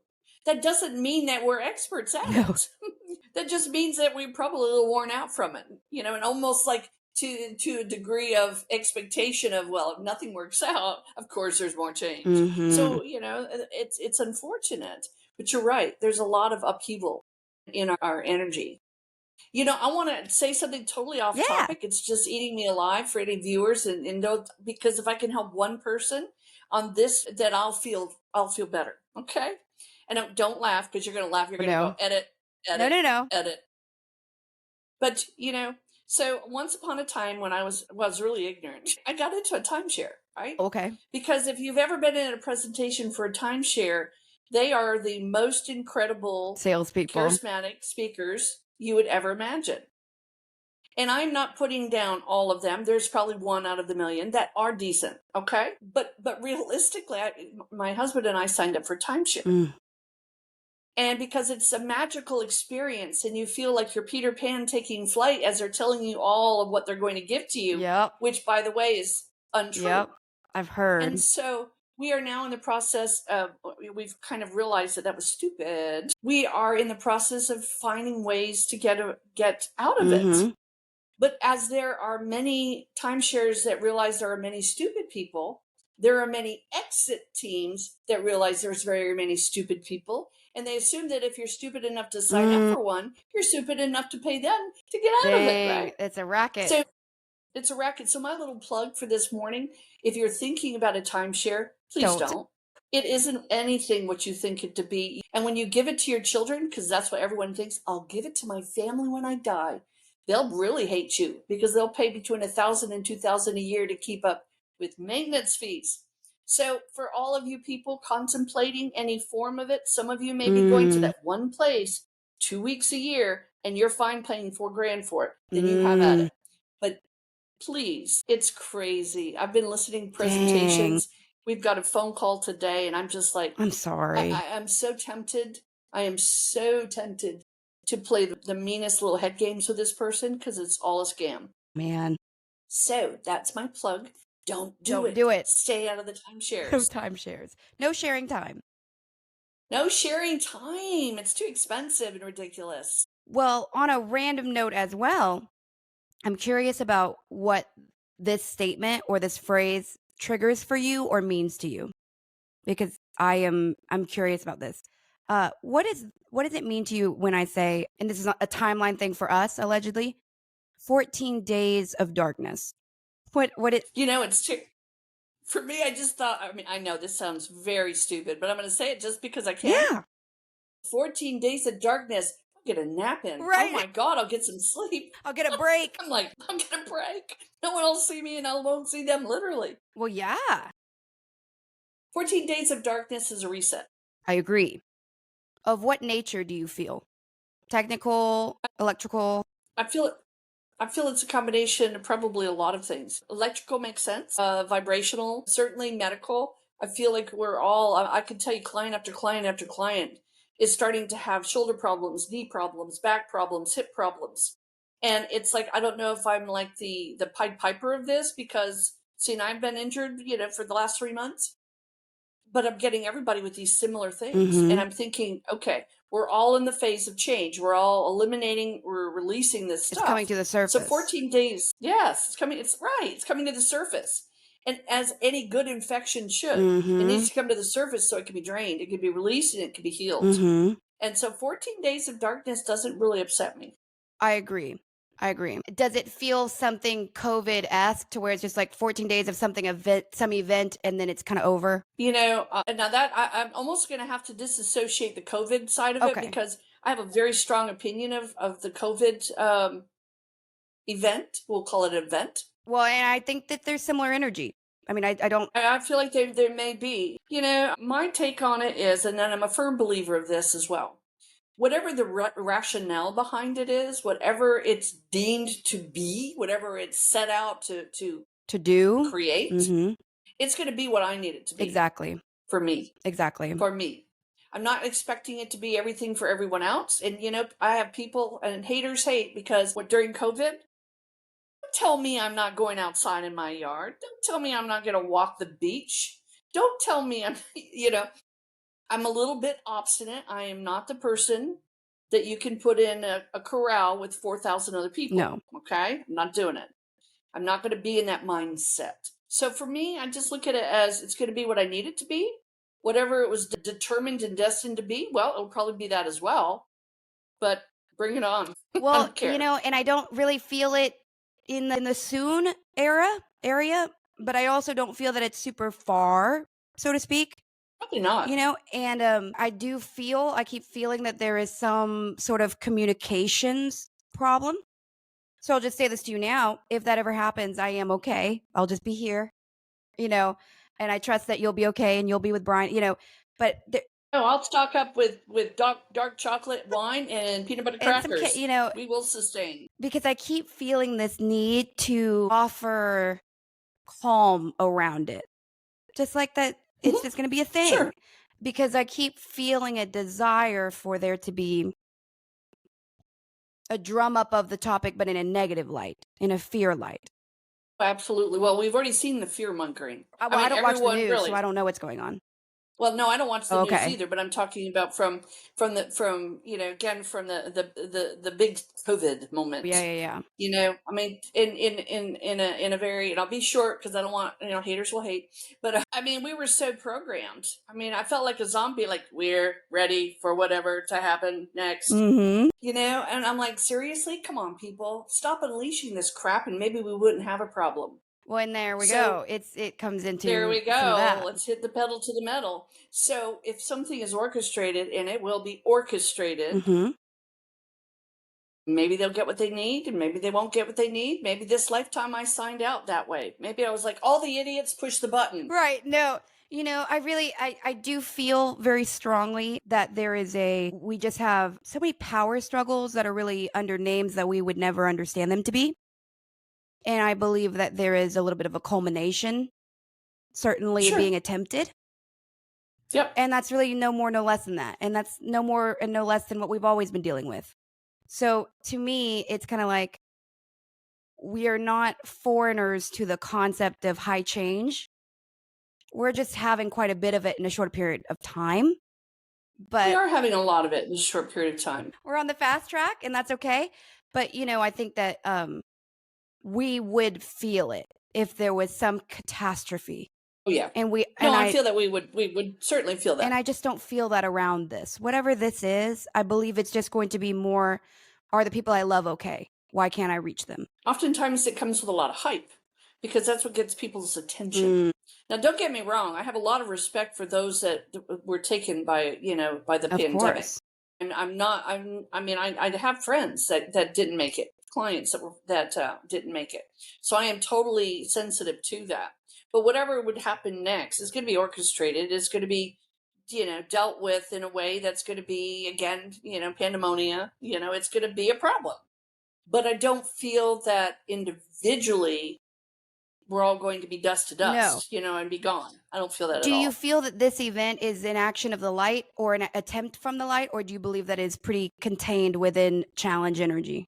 that doesn't mean that we're experts at No. it. That just means that we're probably a little worn out from it, and almost like to a degree of expectation of, well, if nothing works out, of course there's more change. Mm-hmm. So it's unfortunate, but you're right. There's a lot of upheaval in our energy. I want to say something totally off Yeah. topic. It's just eating me alive for any viewers, and because if I can help one person on this, then I'll feel better. Okay, and don't laugh, because you're going to laugh. You're going to go No. edit, No, edit, no, no. edit. But so once upon a time when I was really ignorant, I got into a timeshare, right? Okay. Because if you've ever been in a presentation for a timeshare, they are the most incredible, Salespeople. charismatic speakers you would ever imagine. And I'm not putting down all of them. There's probably one out of the million that are decent, okay? But realistically, my husband and I signed up for timeshare. Mm. And because it's a magical experience, and you feel like you're Peter Pan taking flight as they're telling you all of what they're going to give to you, Yep. which, by the way, is untrue. Yep. I've heard. And so we are now in the process of, we've kind of realized that was stupid. We are in the process of finding ways to get out of Mm-hmm. it. But as there are many timeshares that realize there are many stupid people, there are many exit teams that realize there's very many stupid people. And they assume that if you're stupid enough to sign up for one, you're stupid enough to pay them to get out of it, Dang, right? it's a racket. So it's a racket. So my little plug for this morning, if you're thinking about a timeshare, please don't. It isn't anything what you think it to be. And when you give it to your children, because that's what everyone thinks, I'll give it to my family when I die, they'll really hate you, because they'll pay between $1,000 and $2,000 a year to keep up with maintenance fees. So for all of you people contemplating any form of it, some of you may be going to that one place 2 weeks a year, and you're fine paying $4,000 for it. Then you have at it. But please, it's crazy. I've been listening to presentations. Dang. We've got a phone call today, and I'm just like, I'm sorry. I'm so tempted. I am so tempted to play the meanest little head games with this person, because it's all a scam. Man. So that's my plug. Don't do it. Stay out of the timeshares. No timeshares. No sharing time. No sharing time. It's too expensive and ridiculous. Well, on a random note as well, I'm curious about what this statement or this phrase triggers for you or means to you, because I'm curious about this. What does it mean to you when I say, and this is not a timeline thing for us, allegedly, 14 days of darkness? What it You know, for me, I just thought, I mean, I know this sounds very stupid, but I'm going to say it just because I can. Yeah. 14 days of darkness. I'll get a nap in. Oh Right. my God, I'll get some sleep. I'll get a break. I'm like, I'm going to break. No one will see me and I won't see them, literally. Well, yeah. 14 days of darkness is a reset. I agree. Of what nature do you feel? Technical, electrical? I feel it. I feel it's a combination of probably a lot of things. Electrical makes sense. Vibrational, certainly medical. I feel like we're all, I can tell you client after client after client is starting to have shoulder problems, knee problems, back problems, hip problems. And it's like, I don't know if I'm like the Pied Piper of this because, see, I've been injured, for the last 3 months, but I'm getting everybody with these similar things. And Mm-hmm. I'm thinking, okay, we're all in the phase of change. We're all eliminating, we're releasing this It's coming stuff. to the So surface. 14 days, yes, it's right. It's coming to the surface. And as any good infection should, it Mm-hmm. needs to come to the surface so it can be drained, it can be released, and it can be healed. Mm-hmm. And so 14 days of darkness doesn't really upset me. I agree. I agree. Does it feel something COVID-esque to where it's just like 14 days of some event, and then it's kind of over? Now that I'm almost going to have to disassociate the COVID side of it Okay. because I have a very strong opinion of the COVID event. We'll call it an event. Well, and I think that there's similar energy. I mean, I don't. I feel like there may be. My take on it is, and then I'm a firm believer of this as well. Whatever the rationale behind it is, whatever it's deemed to be, whatever it's set out To do. create, Mm-hmm. it's going to be what I need it to be Exactly. for me. Exactly. For me. I'm not expecting it to be everything for everyone else. And, I have people and haters hate because during COVID, don't tell me I'm not going outside in my yard. Don't tell me I'm not going to walk the beach. Don't tell me I'm a little bit obstinate. I am not the person that you can put in a corral with 4,000 other people. No. Okay? I'm not doing it. I'm not going to be in that mindset. So for me, I just look at it as it's going to be what I need it to be. Whatever it was determined and destined to be, well, it'll probably be that as well. But bring it on. I Well, don't care. and I don't really feel it in the soon area, but I also don't feel that it's super far, so to speak. Probably not. And I keep feeling that there is some sort of communications problem. So I'll just say this to you now. If that ever happens, I am okay. I'll just be here, you know, and I trust that you'll be okay and you'll be with Brian, but No, I'll stock up with dark chocolate wine and peanut butter and crackers. We will sustain. because I keep feeling this need to offer calm around it. Just like that, it's just going to be a thing. Sure. Because I keep feeling a desire for there to be a drum up of the topic, but in a negative light, in a fear light. Absolutely. Well, we've already seen the fear mongering. I don't watch the news, really. so I don't know what's going on. Well, no, I don't watch the news Okay. either, but I'm talking about from again from the big COVID moment. Yeah. I mean, in a very, and I'll be short because I don't want, haters will hate, but I mean, we were so programmed. I mean, I felt like a zombie, like we're ready for whatever to happen next. Mm-hmm. And I'm like, seriously, come on, people, stop unleashing this crap, and maybe we wouldn't have a problem. Well, and there we go. It comes into there we some of go. that. Let's hit the pedal to the metal. So if something is orchestrated, and it will be orchestrated, Mm-hmm. maybe they'll get what they need, and maybe they won't get what they need. Maybe this lifetime I signed out that way. Maybe I was like, all the idiots push the button. Right. No. I do feel very strongly that we just have so many power struggles that are really under names that we would never understand them to be. And I believe that there is a little bit of a culmination, certainly Sure. being attempted. Yep. And that's really no more, no less than that. And that's no more and no less than what we've always been dealing with. So to me, it's kind of like we are not foreigners to the concept of high change. We're just having quite a bit of it in a short period of time. But we are having a lot of it in a short period of time. We're on the fast track, and that's okay. But I think that we would feel it if there was some catastrophe. Oh yeah. And No, I feel that we would certainly feel that. and I just don't feel that around this. Whatever this is, I believe it's just going to be more, are the people I love okay? Why can't I reach them? Oftentimes it comes with a lot of hype because that's what gets people's attention. Now, don't get me wrong. I have a lot of respect for those that were taken by, by the Of pandemic. course. And I have friends that didn't make it, clients that didn't make it. So I am totally sensitive to that. But whatever would happen next is going to be orchestrated. It's going to be, dealt with in a way that's going to be, again, pandemonia. It's going to be a problem. But I don't feel that individually we're all going to be dust to dust, and be gone. I don't feel that at all. Do you feel that this event is an action of the light or an attempt from the light, or do you believe that it's pretty contained within challenge energy?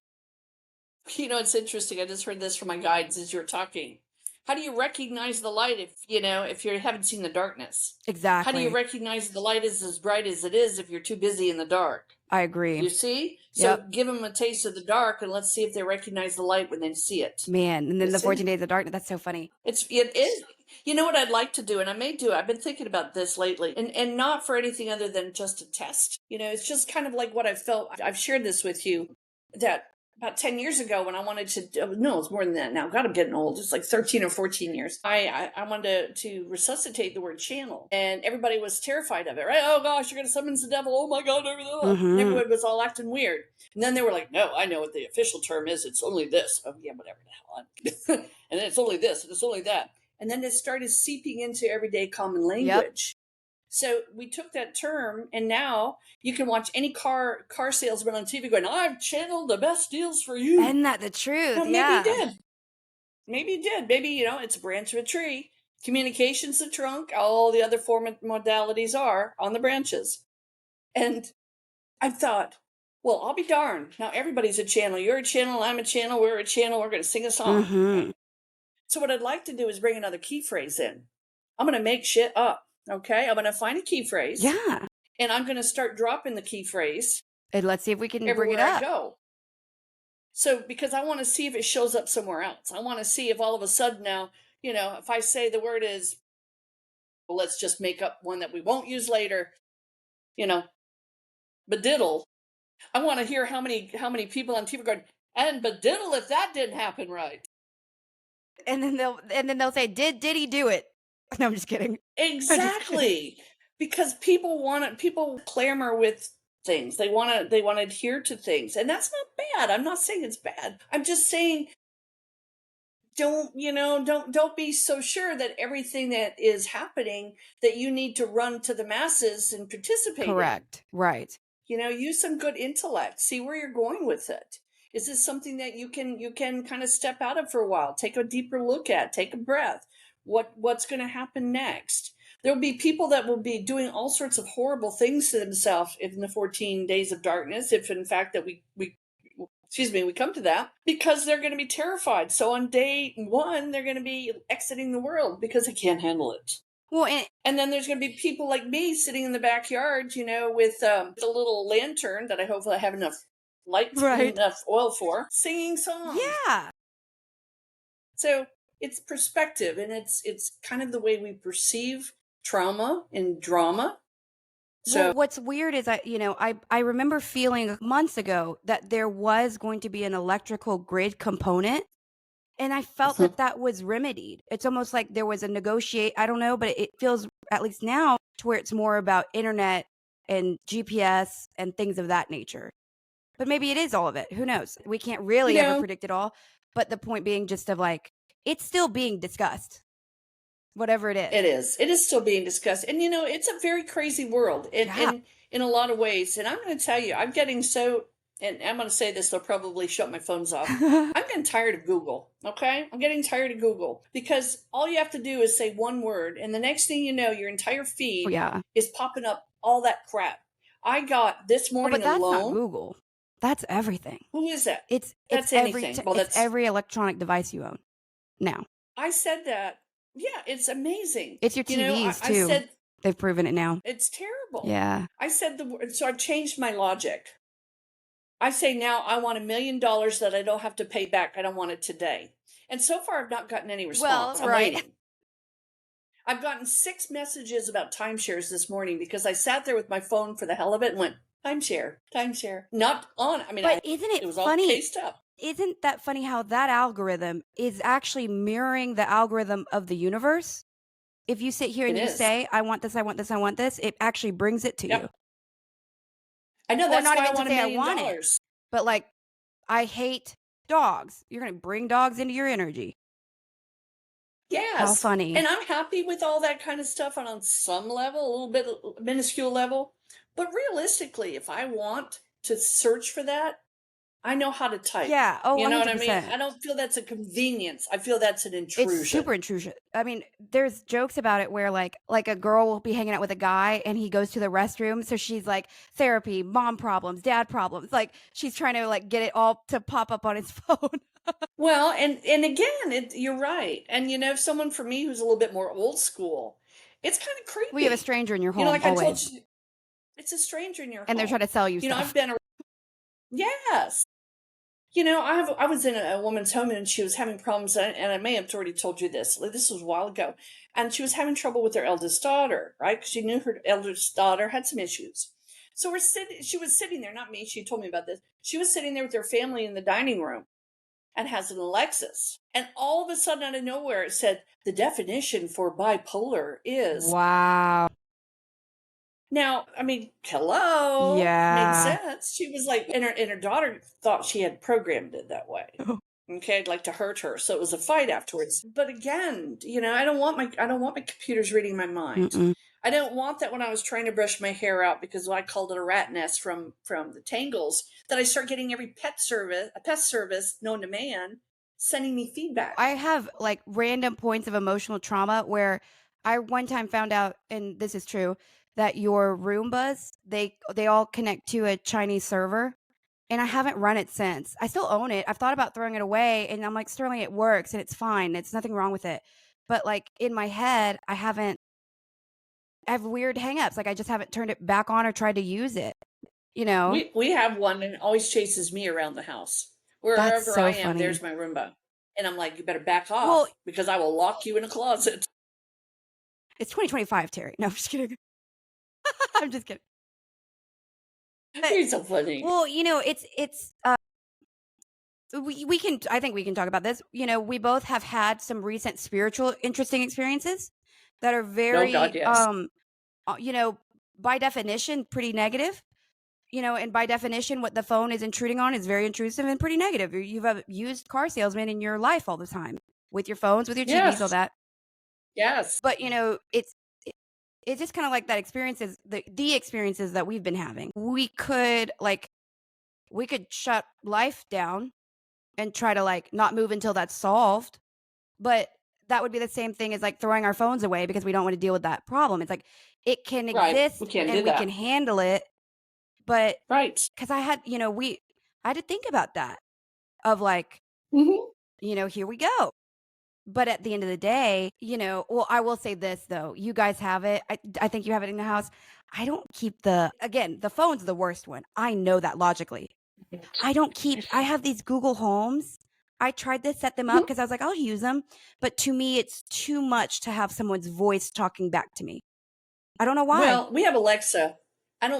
It's interesting. I just heard this from my guides as you were talking. How do you recognize the light if you haven't seen the darkness? Exactly. How do you recognize the light is as bright as it is if you're too busy in the dark? I agree. You see? So give them a taste of the dark and let's see if they recognize the light when they see it. Man, and then the 14 days of darkness, that's so funny. It is. You know what I'd like to do, and I may do, I've been thinking about this lately, and not for anything other than just a test. It's just kind of like what I've felt. I've shared this with you, that about 10 years ago when I wanted to, no, it's more than that now. God, I'm getting old. It's like 13 or 14 years. I wanted to resuscitate the word channel, and everybody was terrified of it, right? Oh gosh, you're going to summon the devil. Oh my God, everything. Everyone was all acting weird. And then they were like, no, I know what the official term is. It's only this. Oh yeah, whatever the hell. And then it's only this, and it's only that. And then it started seeping into everyday common language. So we took that term, and now you can watch any car salesman on TV going, I've channeled the best deals for you. Isn't that the truth? Well, maybe he did. Maybe he did. Maybe, it's a branch of a tree. Communication's the trunk. All the other modalities are on the branches. And I thought, well, I'll be darned. Now everybody's a channel. You're a channel. I'm a channel. We're a channel. We're going to sing a song. Right? So what I'd like to do is bring another key phrase in. I'm going to make shit up. Okay, I'm going to find a key phrase. Yeah. And I'm going to start dropping the key phrase. And let's see if we can bring it everywhere up. I go. So, because I want to see if it shows up somewhere else. I want to see if all of a sudden now, if I say the word is, well, let's just make up one that we won't use later, bediddle. I want to hear how many people on TV are going, and bediddle if that didn't happen right. And then they'll say, did he do it? No, I'm just kidding. Exactly. Because people clamor with things. They want to adhere to things. And that's not bad. I'm not saying it's bad. I'm just saying don't be so sure that everything that is happening that you need to run to the masses and participate. Correct. In. Right. Use some good intellect. See where you're going with it. Is this something that you can kind of step out of for a while? Take a deeper look at, take a breath. What's going to happen next? There'll be people that will be doing all sorts of horrible things to themselves in the 14 days of darkness, if in fact that we come to that, because they're going to be terrified. So on day 1, they're going to be exiting the world because they can't handle it. Well, and then there's going to be people like me sitting in the backyard, with a little lantern that I hopefully have enough light, enough oil for, singing songs. Yeah. So it's perspective, and it's kind of the way we perceive trauma and drama. So what's weird is I remember feeling months ago that there was going to be an electrical grid component, and I felt that was remedied. It's almost like there was a I don't know, but it feels, at least now, to where it's more about internet and GPS and things of that nature. But maybe it is all of it. Who knows? We can't really ever predict it all. But the point being just of it's still being discussed. Whatever it is. It is still being discussed. And it's a very crazy world in a lot of ways. And I'm going to tell you, I'm getting so, and I'm going to say this, they'll probably shut my phones off. I'm getting tired of Google. Okay. I'm getting tired of Google because all you have to do is say one word. And the next thing you know, your entire feed is popping up all that crap. I got this morning but that's alone. Not Google. That's everything. Who is that? That's anything. It's every electronic device you own now. I said that. Yeah, it's amazing. It's your TVs too. They've proven it now. It's terrible. Yeah. I said the word, so I've changed my logic. I say now I want $1 million that I don't have to pay back. I don't want it today. And so far, I've not gotten any Well, response. I'm right. waiting. I've gotten 6 messages about timeshares this morning because I sat there with my phone for the hell of it and went, timeshare, timeshare. Not on. I mean, But isn't it it was all funny? cased up. Isn't that funny how that algorithm is actually mirroring the algorithm of the universe? If you sit here It and you is. say, I want this, I want this, I want this, it actually brings it to you. Yep. I know. Or That's not why I even to want a say I million want it, dollars. but like, I hate dogs. You're going to bring dogs into your energy. How Yes. funny. And I'm happy with all that kind of stuff on some level, a little bit minuscule level. But realistically, if I want to search for that, I know how to type. Yeah. Oh, You know what I mean? 100%. I don't feel that's a convenience. I feel that's an It's intrusion. super intrusion. I mean, there's jokes about it where like a girl will be hanging out with a guy and he goes to the restroom, so she's like therapy, mom problems, dad problems. Like she's trying to like get it all to pop up on his phone. Well, and again, you're right. And if someone for me who's a little bit more old school, it's kind of We have a creepy. stranger in your home Like I told always, you, it's a stranger in your and they're trying home. to sell you I've stuff. been yes. I was in a woman's home and she was having problems, and I may have already told you this. This was a while ago, and she was having trouble with her eldest daughter, right? Because she knew her eldest daughter had some issues. So we're sitting. She was sitting there, not me. She told me about this. She was sitting there with her family in the dining room, and has an Alexis. And all of a sudden, out of nowhere, it said the definition for bipolar is. Wow. Now, I mean, hello, makes Yeah. sense. She was like, and her daughter thought she had programmed it that way. Okay, I'd like to hurt her, so it was a fight afterwards. But again, I don't want my computers reading my mind. Mm-mm. I don't want that when I was trying to brush my hair out because I called it a rat nest from the tangles. That I start getting every pet service known to man sending me feedback. I have like random points of emotional trauma where I one time found out, and this is true, that your Roombas, they all connect to a Chinese server. And I haven't run it since. I still own it. I've thought about throwing it away, and I'm like, Sterling, it works and it's fine. It's nothing wrong with it. But like in my head, I have weird hangups. Like I just haven't turned it back on or tried to use it. We have one and it always chases me around the house. That's Wherever so I am, funny. there's my Roomba. And I'm like, you better back Well, off because I will lock you in a closet. it's 2025, Terri. No, I'm just kidding. I'm just kidding. You're so funny. Well, it's we can I think we can talk about this. We both have had some recent spiritual interesting experiences that are Oh very God, yes. by definition pretty negative. And by definition what the phone is intruding on is very intrusive and pretty negative. You've a used car salesman in your life all the time with your phones, with your TVs, all Yes. that. Yes. But it's just kind of like that experiences the experiences that we've been having. We could shut life down and try to like not move until that's solved. But that would be the same thing as like throwing our phones away because we don't want to deal with that problem. It's like it can Right. exist We can't and do we that. can handle it. But Right. because I had to think about that of like, here we go. But at the end of the day, well, I will say this though. You guys have it. I think you have it in the house. I don't keep the phone's the worst one. I know that logically. I have these Google Homes. I tried to set them up because I was like, I'll use them. But to me, it's too much to have someone's voice talking back to me. I don't know why. Well, we have Alexa. And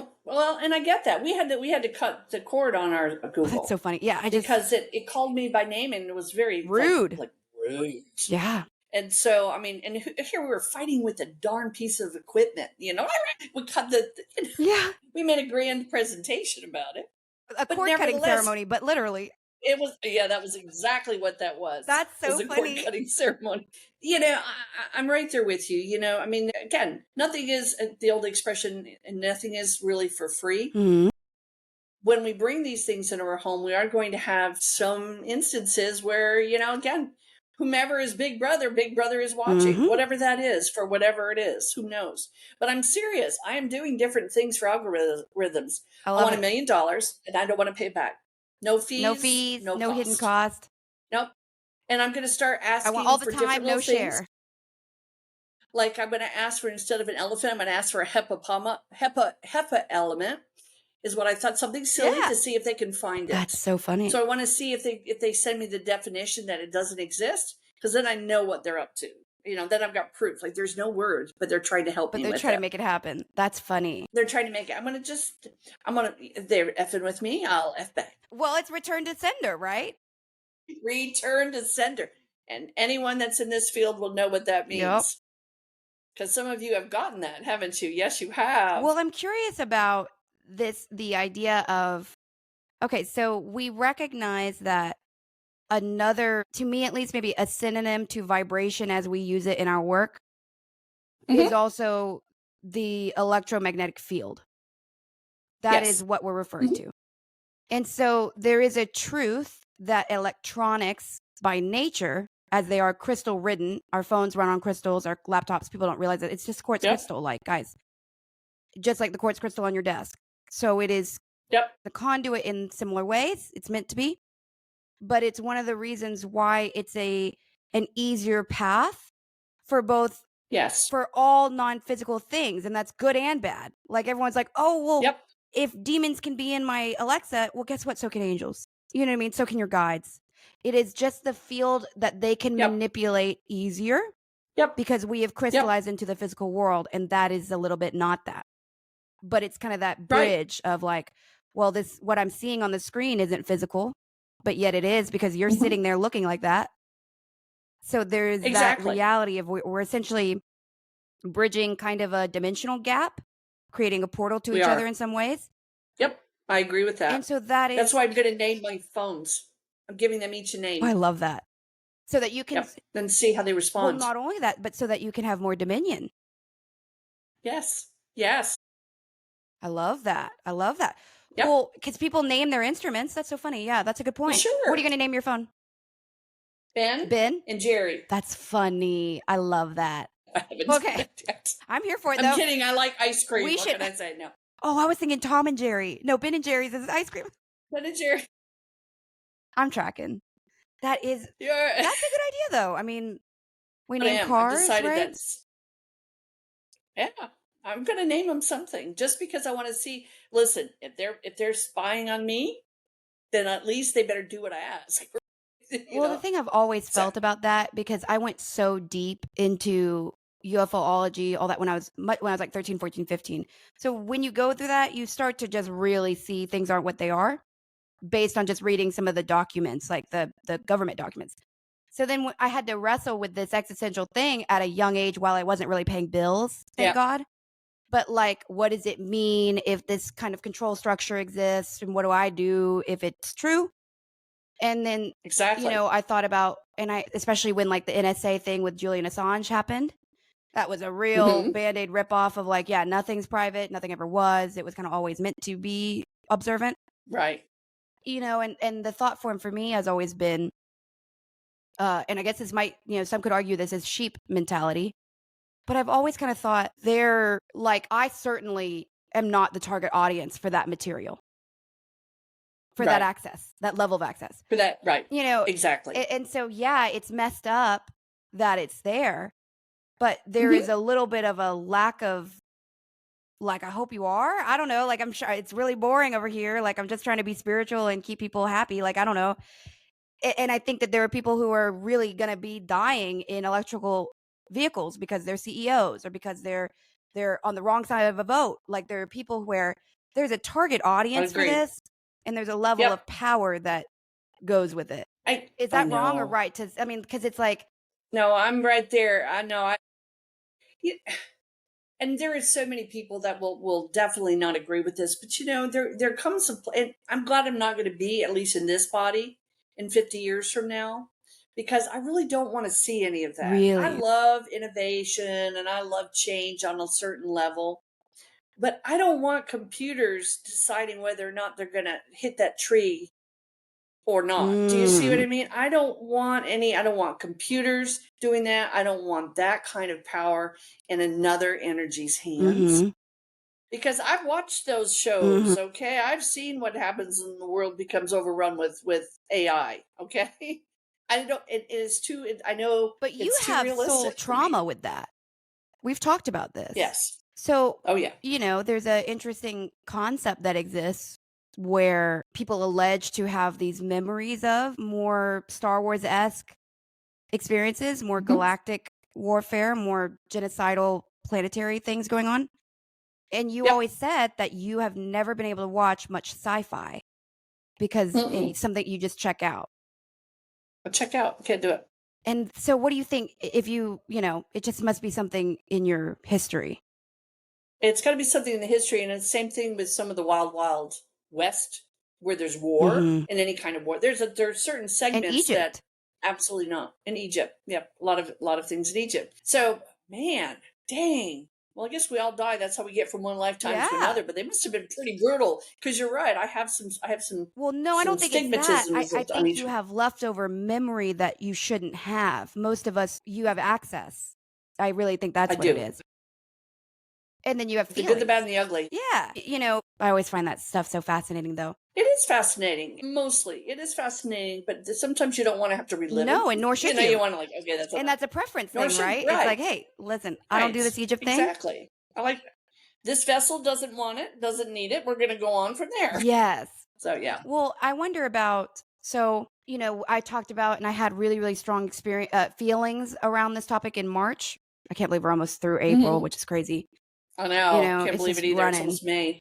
I get that. We had to cut the cord on our Google. Oh, that's so funny. Yeah, because it called me by name and it was very rude. Like rude. Yeah. And so, I mean, and here we were fighting with a darn piece of equipment, we cut Yeah. We made a grand presentation about it. A cord cutting ceremony, but literally. It was, that was exactly what that was. That's so was a funny. cord cutting ceremony. I'm right there with you. I mean, again, nothing is the old expression, and nothing is really for free. Mm-hmm. When we bring these things into our home, we are going to have some instances where, again, whomever is Big Brother is watching, whatever that is, for whatever it is, who knows? But I'm serious. I am doing different things for algorithms. I want $1 million and I don't want to pay back. No fees, no hidden cost. Nope. And I'm going to start asking I want all the for time, different no things. share. Like I'm going to ask for, instead of an elephant, I'm going to ask for a HEPA element. is what I thought, something silly Yeah. to see if they can find it. That's so funny. So I want to see if they send me the definition that it doesn't exist, because then I know what they're up to. Then I've got proof. Like, there's no word, but they're trying to help But me they're with trying to it. make it happen. That's funny. They're trying to make it. If they're effing with me, I'll F back. Well, it's return to sender, right? Return to sender. And anyone that's in this field will know what that Yep. means. Because some of you have gotten that, haven't you? Yes, you have. Well, I'm curious about the idea of, okay, so we recognize that another, to me at least, maybe a synonym to vibration as we use it in our work is also the electromagnetic field. That Yes. is what we're referring to. And so there is a truth that electronics by nature, as they are crystal ridden, our phones run on crystals, our laptops, people don't realize that it's just quartz crystal, like, guys, just like the quartz crystal on your desk. So it is the conduit in similar ways. It's meant to be, but it's one of the reasons why it's an easier path for both. Yes. For all non-physical things, and that's good and bad. Like, everyone's like, oh, well, if demons can be in my Alexa, well, guess what? So can angels. You know what I mean? So can your guides. It is just the field that they can manipulate easier because we have crystallized into the physical world, and that is a little bit not that. But it's kind of that bridge of like, well, this, what I'm seeing on the screen isn't physical, but yet it is because you're sitting there looking like that. So there's that reality of we're essentially bridging kind of a dimensional gap, creating a portal to each other in some ways. Yep, I agree with that. And so that's why I'm going to name my phones. I'm giving them each a name. I love that. So that you can then see how they respond. Well, not only that, but so that you can have more dominion. Yes. I love that. Well, because people name their instruments. That's so funny. Yeah, that's a good point. Well, sure. What are you going to name your phone? Ben and Jerry. That's funny. I love that. I haven't Okay. said that yet. I'm here for it, though. I'm kidding. I like ice cream. What can I say? No. Oh, I was thinking Tom and Jerry. No, Ben and Jerry's is ice cream. Ben and Jerry. I'm tracking. That's a good idea, though. I mean, we name cars, right? I'm going to name them something just because I want to see. Listen, if they're spying on me, then at least they better do what I ask. Well, the thing I've always felt about that, because I went so deep into UFOlogy, all that when I was like 13, 14, 15. So when you go through that, you start to just really see things aren't what they are based on just reading some of the documents, like the government documents. So then I had to wrestle with this existential thing at a young age while I wasn't really paying bills, thank God. But like, what does it mean if this kind of control structure exists? And what do I do if it's true? And then, I thought about, especially when like the NSA thing with Julian Assange happened, that was a real Band-Aid ripoff of like, nothing's private, nothing ever was. It was kind of always meant to be observant. Right. And the thought form for me has always been, and I guess this might, some could argue this as sheep mentality, but I've always kind of thought they're like, I certainly am not the target audience for that material. For that access, that level of access. For that, right. Exactly. And so, it's messed up that it's there, but there is a little bit of a lack of, like, I hope you are. I don't know. Like, I'm sure it's really boring over here. Like, I'm just trying to be spiritual and keep people happy. Like, I don't know. And I think that there are people who are really going to be dying in electrical vehicles because they're CEOs or because they're on the wrong side of a vote. Like, there are people where there's a target audience for this. And there's a level of power that goes with it. Is that wrong or right? Because it's like... No, I'm right there. I know. And there are so many people that will definitely not agree with this. But, there comes a... And I'm glad I'm not going to be, at least in this body, in 50 years from now. Because I really don't want to see any of that. Really? I love innovation and I love change on a certain level. But I don't want computers deciding whether or not they're going to hit that tree or not. Do you see what I mean? I don't want computers doing that. I don't want that kind of power in another energy's hands. Because I've watched those shows, okay? I've seen what happens when the world becomes overrun with AI, okay? I know. But you have soul trauma with that. We've talked about this. Yes. So, Oh yeah. there's an interesting concept that exists where people allege to have these memories of more Star Wars esque experiences, more Hmm. galactic warfare, more genocidal planetary things going on. And you Yep. always said that you have never been able to watch much sci fi because Mm-mm. it's something you just check out. But check out. Can't do it. And so, what do you think if it just must be something in your history? It's got to be something in the history, and it's the same thing with some of the wild, wild west, where there's war Hmm. and any kind of war. There's certain And segments that Egypt. absolutely not in Egypt. Yep, a lot of things in Egypt. So man, dang. Well, I guess we all die. That's how we get from one lifetime to Yeah. another. But they must have been pretty brutal. Because you're right. I have some Well, no, I some don't think it's that. stigmatisms I on think you Egypt. have leftover memory that you shouldn't have. Most of us, you have access. I really think I that's what it do. is. And then you have The good, the bad, feelings. and the ugly. Yeah. I always find that stuff so fascinating, though. It is fascinating. Mostly, it is fascinating. But sometimes you don't want to have to relive them. No, and nor should You you. want to like, okay, that's And enough. that's a preference Nor thing, should right? It's like, right. hey, listen, I don't do Right. this Egypt thing. Exactly. I like this vessel doesn't want it, doesn't need it. We're going to go on from there. Yes. So, yeah. Well, I wonder about so, I talked about and I had really, really strong experience feelings around this topic in March. I can't believe we're almost through April, Hmm. which is crazy. I know. Can't It's believe just it either. It's running. almost May.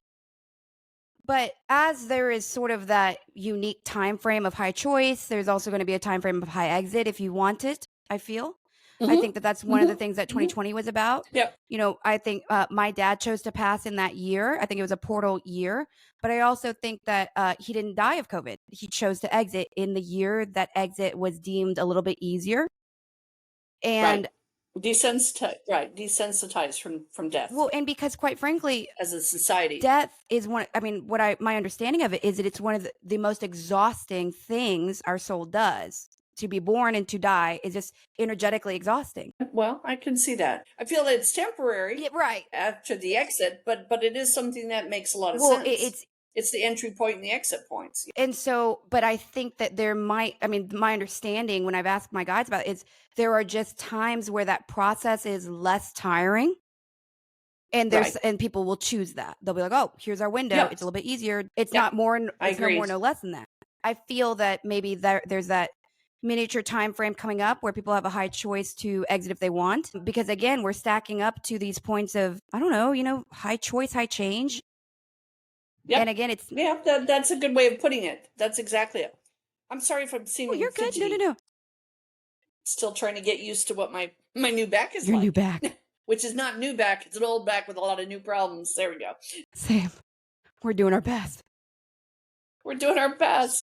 But as there is sort of that unique time frame of high choice, there's also going to be a time frame of high exit if you want it, I feel. I Hmm. think that that's one of the Hmm. things that Hmm. 2020 was about. Yep. I think my dad chose to pass in that year. I think it was a portal year. But I also think that he didn't die of COVID. He chose to exit in the year that exit was deemed a little bit easier. Right. And Desensitized from death well, and because quite frankly, as a society. death is one, I mean, my understanding of it is that it's one of the most exhausting things our soul does. To be born and to die is just energetically exhausting. Well, I can see that. I feel that it's temporary Yeah, right. after the exit, but it is something that makes a lot of Well, sense. it's It's the entry point and the exit points. and so, but I think that I mean, my understanding when I've asked my guides about it is there are just times where that process is less tiring. And Right. and people will choose that. They'll be like, "Oh, here's our window. Yep. It's a little bit easier." It's Yep. not more. I It's no agree. more, no less than that. I feel that maybe there's that miniature time frame coming up where people have a high choice to exit if they want. Because again, we're stacking up to these points of I don't know, high choice, high change. And Yep. again, it's Yeah, that's a good way of putting it. That's exactly it. I'm sorry if I'm oh, seeming you're good. No, no, fidgety. no. Still trying to get used to what my new back is Your new like, back. which is not new back. It's an old back with a lot of new problems. There we go. Same. We're doing our best. We're doing our best.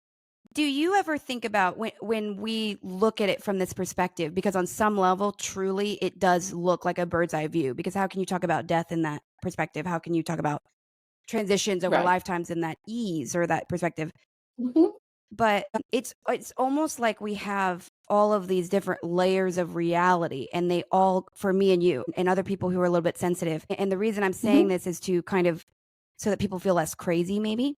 Do you ever think about when we look at it from this perspective? Because on some level, truly, it does look like a bird's eye view. Because how can you talk about death in that perspective? How can you talk about transitions over Right. lifetimes in that ease or that perspective? Hmm. But it's almost like we have all of these different layers of reality, and they all, for me and you and other people who are a little bit sensitive. And the reason I'm saying Hmm. this is to kind of so that people feel less crazy, maybe.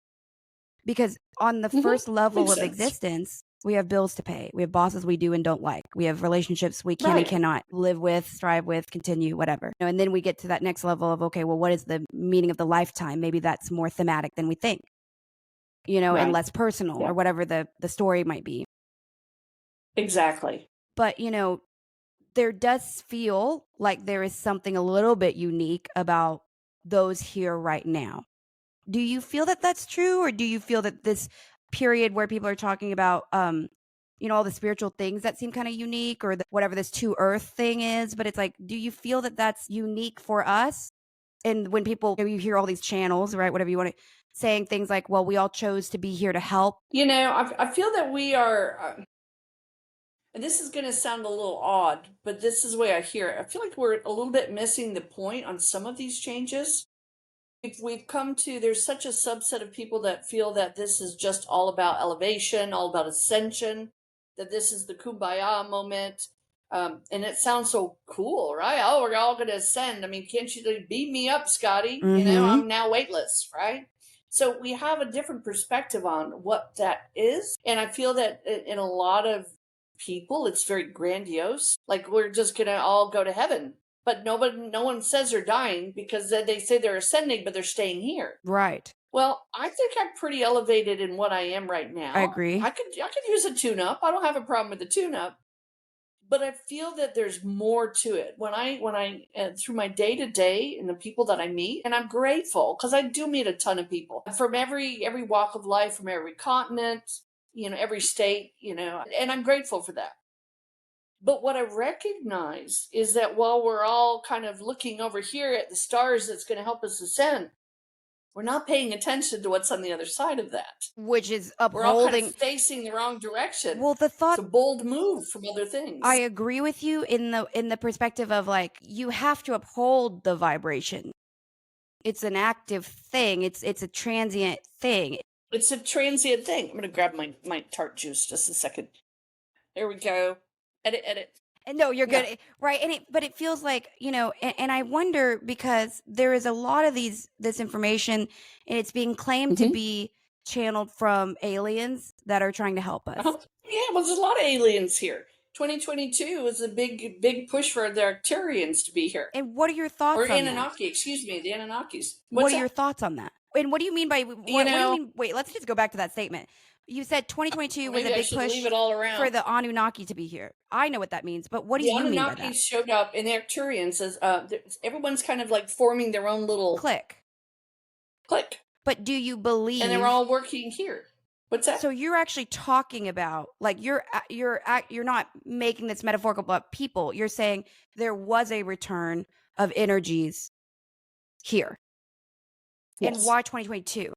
Because on the Hmm. first level Makes of sense. existence, we have bills to pay. We have bosses we do and don't like. We have relationships we can and Right. cannot live with, strive with, continue, whatever. And then we get to that next level of, okay, well, what is the meaning of the lifetime? Maybe that's more thematic than we think, and Right. less personal or Yeah. whatever the story might be. Exactly. But, there does feel like there is something a little bit unique about those here right now. Do you feel that that's true, or do you feel that this period where people are talking about, all the spiritual things that seem kind of unique, or whatever this to earth thing is, but it's like, do you feel that that's unique for us? And when people, you hear all these channels, right, whatever you want to, saying things like, well, we all chose to be here to help. I feel that we are, and this is going to sound a little odd, but this is the way I hear it. I feel like we're a little bit missing the point on some of these changes. We've come to, there's such a subset of people that feel that this is just all about elevation, all about ascension, that this is the kumbaya moment. And it sounds so cool, right? Oh, we're all going to ascend. I mean, can't you beat me up, Scotty? Mm-hmm. I'm now weightless, right? So we have a different perspective on what that is. And I feel that in a lot of people, it's very grandiose. Like we're just going to all go to heaven. but no one says they're dying because they say they're ascending, but they're staying here. Right. Well, I think I'm pretty elevated in what I am right now. I agree. I could use a tune-up. I don't have a problem with the tune-up, but I feel that there's more to it. When I through my day to day and the people that I meet, and I'm grateful because I do meet a ton of people from every walk of life, from every continent, every state, and I'm grateful for that. But what I recognize is that while we're all kind of looking over here at the stars that's going to help us ascend, we're not paying attention to what's on the other side of that. Which is We're all kind upholding. of facing the wrong direction. Well, the thought. It's a bold move from other things. I agree with you in the perspective of like you have to uphold the vibration. It's an active thing. It's a transient thing. It's a transient thing. I'm going to grab my tart juice just a second. There we go. Edit. No, you're good. Yeah. Right. But it feels like, and I wonder because there is a lot of this information and it's being claimed to be channeled from aliens that are trying to help us. Yeah, well, there's a lot of aliens here. 2022 is a big push for the Arcturians to be here. And what are your thoughts or on Anunnaki, excuse me, the Anunnakis. What are your thoughts on that? And what do you mean by what do you mean? Wait, let's just go back to that statement. You said 2022 was a big push leave it all around. for the Anunnaki to be here. I know what that means, but what do you mean by that? The Anunnaki showed up, and the Arcturians says everyone's kind of like forming their own little clique. But do you believe? And they're all working here. What's that? So you're actually talking about like you're not making this metaphorical about people. You're saying there was a return of energies here. Yes. And why 2022?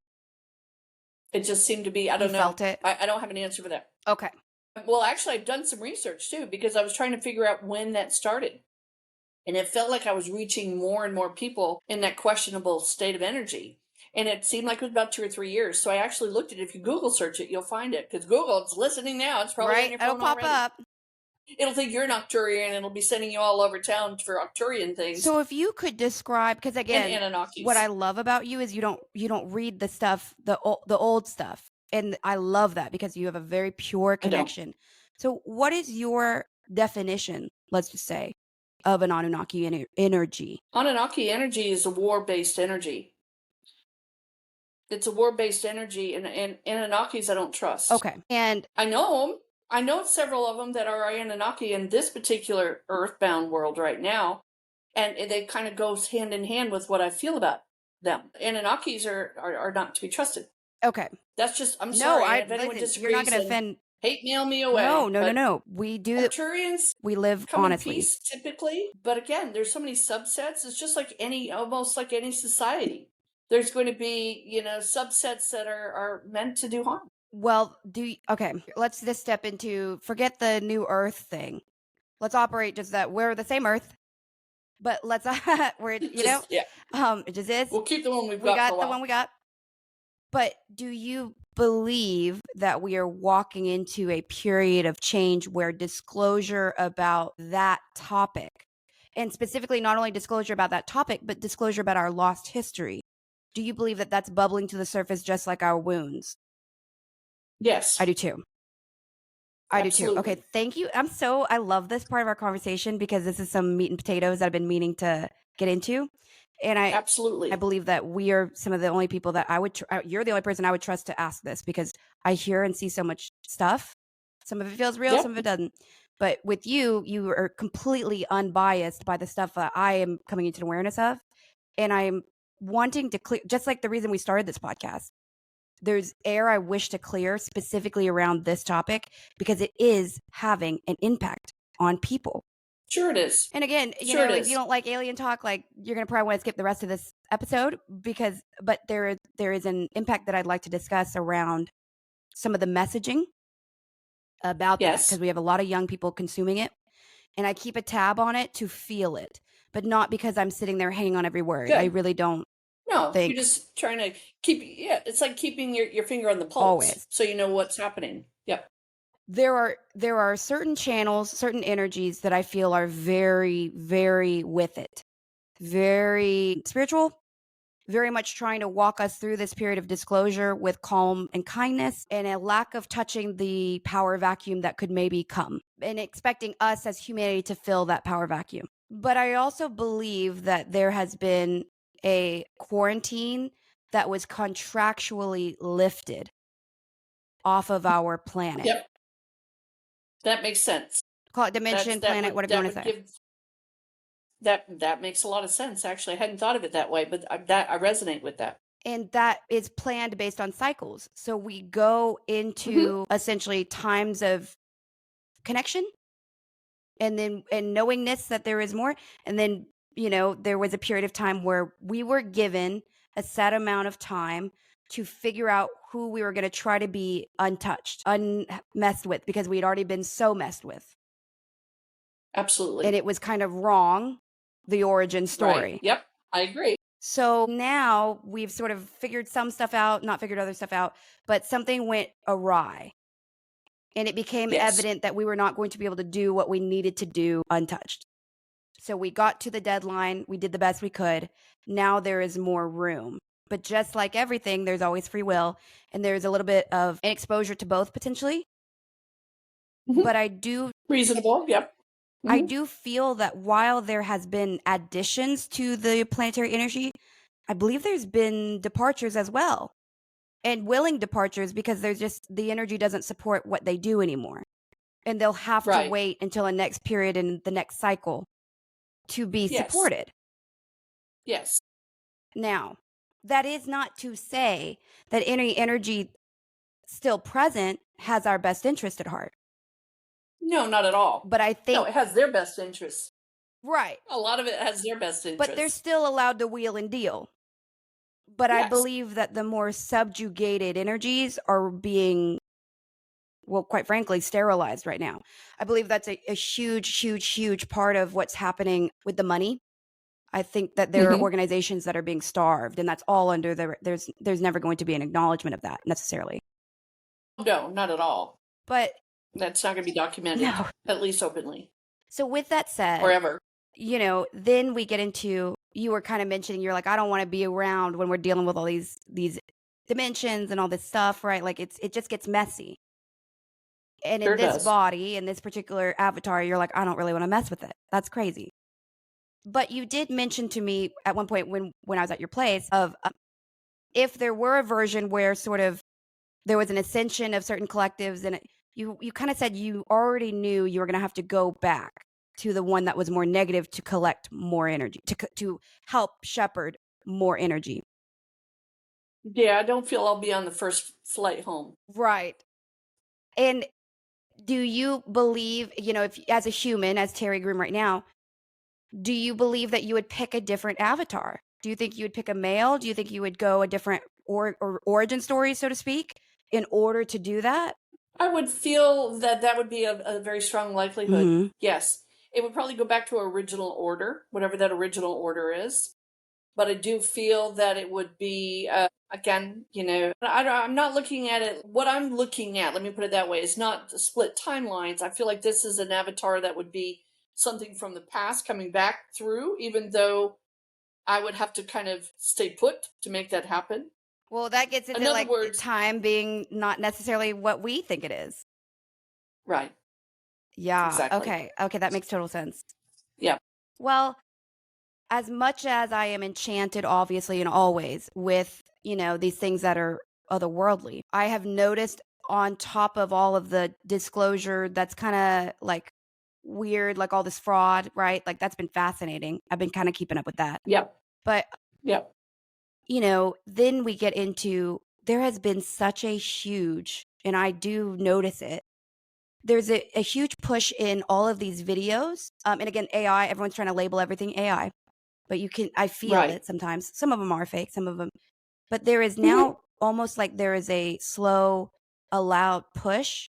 It just seemed to be, I don't know. Felt it? I don't have an answer for that. Okay. Well, actually, I've done some research too, because I was trying to figure out when that started. And it felt like I was reaching more and more people in that questionable state of energy. And it seemed like it was about 2 or 3 years. So I actually looked at it. If you Google search it, you'll find it. Because Google, it's listening now. It's probably on your phone. It'll pop up. It'll think you're an Arcturian, and it'll be sending you all over town for Arcturian things. So if you could describe, because again, what I love about you is you don't read the stuff, the old stuff, and I love that because you have a very pure connection. So what is your definition, let's just say, of an Anunnaki energy? Anunnaki energy is a war-based energy. It's a war-based energy, and Anunnakis I don't trust. Okay, and I know them. I know several of them that are Anunnaki in this particular earthbound world right now, and they kind of goes hand in hand with what I feel about them. Anunnakis are not to be trusted. Okay, that's just. I'm sorry. If anyone disagrees, you're not going to offend. Hate mail me away. No. We do. Arcturians, we live come honestly. In peace, typically, but again, there's so many subsets. It's just like almost like any society. There's going to be, subsets that are meant to do harm. Well, okay, let's just step into, forget the new Earth thing. Let's operate just that we're the same Earth, but let's, it just is. We'll keep the one we've got. We got the one we got. But do you believe that we are walking into a period of change where disclosure about that topic, and specifically not only disclosure about that topic, but disclosure about our lost history, do you believe that that's bubbling to the surface just like our wounds? Yes. I do too. Do too. Okay, thank you. I love this part of our conversation because this is some meat and potatoes that I've been meaning to get into. And I believe that we are some of the only people that you're the only person I would trust to ask this because I hear and see so much stuff. Some of it feels real, some of it doesn't. But with you are completely unbiased by the stuff that I am coming into awareness of. And I'm wanting to clear, just like the reason we started this podcast. There's air I wish to clear specifically around this topic because it is having an impact on people. Sure it is. And again, if you don't like alien talk, like you're going to probably want to skip the rest of this episode but there is an impact that I'd like to discuss around some of the messaging about that because we have a lot of young people consuming it. And I keep a tab on it to feel it, but not because I'm sitting there hanging on every word. Good. I really don't. No, you're just trying to it's like keeping your finger on the pulse. Always. So you know what's happening. Yep. There are certain channels, certain energies that I feel are very, very with it. Very spiritual, very much trying to walk us through this period of disclosure with calm and kindness and a lack of touching the power vacuum that could maybe come and expecting us as humanity to fill that power vacuum. But I also believe that there has been a quarantine that was contractually lifted off of our planet. Yep, that makes sense. Call it dimension, That planet, would whatever you want to say. give that makes a lot of sense. Actually, I hadn't thought of it that way, but I resonate with that. And that is planned based on cycles. So we go Hmm. into essentially times of connection and knowingness that there is more. And then, there was a period of time where we were given a set amount of time to figure out who we were going to try to be untouched, unmessed with, because we had already been so messed with. Absolutely. And it was kind of wrong, the origin Right. story. Yep. I agree. So now we've sort of figured some stuff out, not figured other stuff out, but something went awry. And it became Yes. evident that we were not going to be able to do what we needed to do untouched. So we got to the deadline. We did the best we could. Now there is more room. But just like everything, there's always free will. And there's a little bit of an exposure to both potentially. Hmm. But I do Reasonable. Yep. I Hmm. do feel that while there has been additions to the planetary energy, I believe there's been departures as well. And willing departures because there's just the energy doesn't support what they do anymore. And they'll have to Right. wait until the next period in the next cycle to be Yes. supported. Yes. Now, that is not to say that any energy still present has our best interest at heart. No, not at all. But I No, think, it has their best interests. right, A lot of it has their best but they're interests. still allowed to wheel and deal. But I Yes. believe that the more subjugated energies are being, well, quite frankly, sterilized right now. I believe that's a huge, huge, huge part of what's happening with the money. I think that there are Hmm. organizations that are being starved, and that's all under there's never going to be an acknowledgement of that necessarily. No, not at all. But That's not going to be documented, no. at least openly, So with that or said, ever. then we get into, you were kind of mentioning, you're like, I don't want to be around when we're dealing with all these dimensions and all this stuff, right? Like it just gets messy. And in Sure this does. body, in this particular avatar, you're like, I don't really want to mess with it. That's crazy. But you did mention to me at one point when I was at your place of if there were a version where sort of there was an ascension of certain collectives, and you kind of said you already knew you were going to have to go back to the one that was more negative to collect more energy, to help shepherd more energy. Yeah, I don't feel I'll be on the first flight home. Right. And do you believe, if as a human, as Terry Groom right now, do you believe that you would pick a different avatar? Do you think you would pick a male? Do you think you would go a different or origin story, so to speak, in order to do that? I would feel that that would be a very strong likelihood. Mhm. Yes. It would probably go back to original order, whatever that original order is. But I do feel that it would be, again, I'm not looking at it. What I'm looking at, let me put it that way, is not split timelines. I feel like this is an avatar that would be something from the past coming back through, even though I would have to kind of stay put to make that happen. Well, that gets In into other like words, time being not necessarily what we think it is. right, Yeah. exactly. Okay. Okay. That makes total sense. Yeah. Well, as much as I am enchanted, obviously, and always with, these things that are otherworldly, I have noticed on top of all of the disclosure that's kind of like weird, like all this fraud, right? Like that's been fascinating. I've been kind of keeping up with that. Yep. But, Yep. then we get into there has been such a huge, and I do notice it, there's a huge push in all of these videos. And again, AI, everyone's trying to label everything AI, but I feel Right. it sometimes. Some of them are fake, some of them, but there is Mhm. now almost like there is a slow, allowed push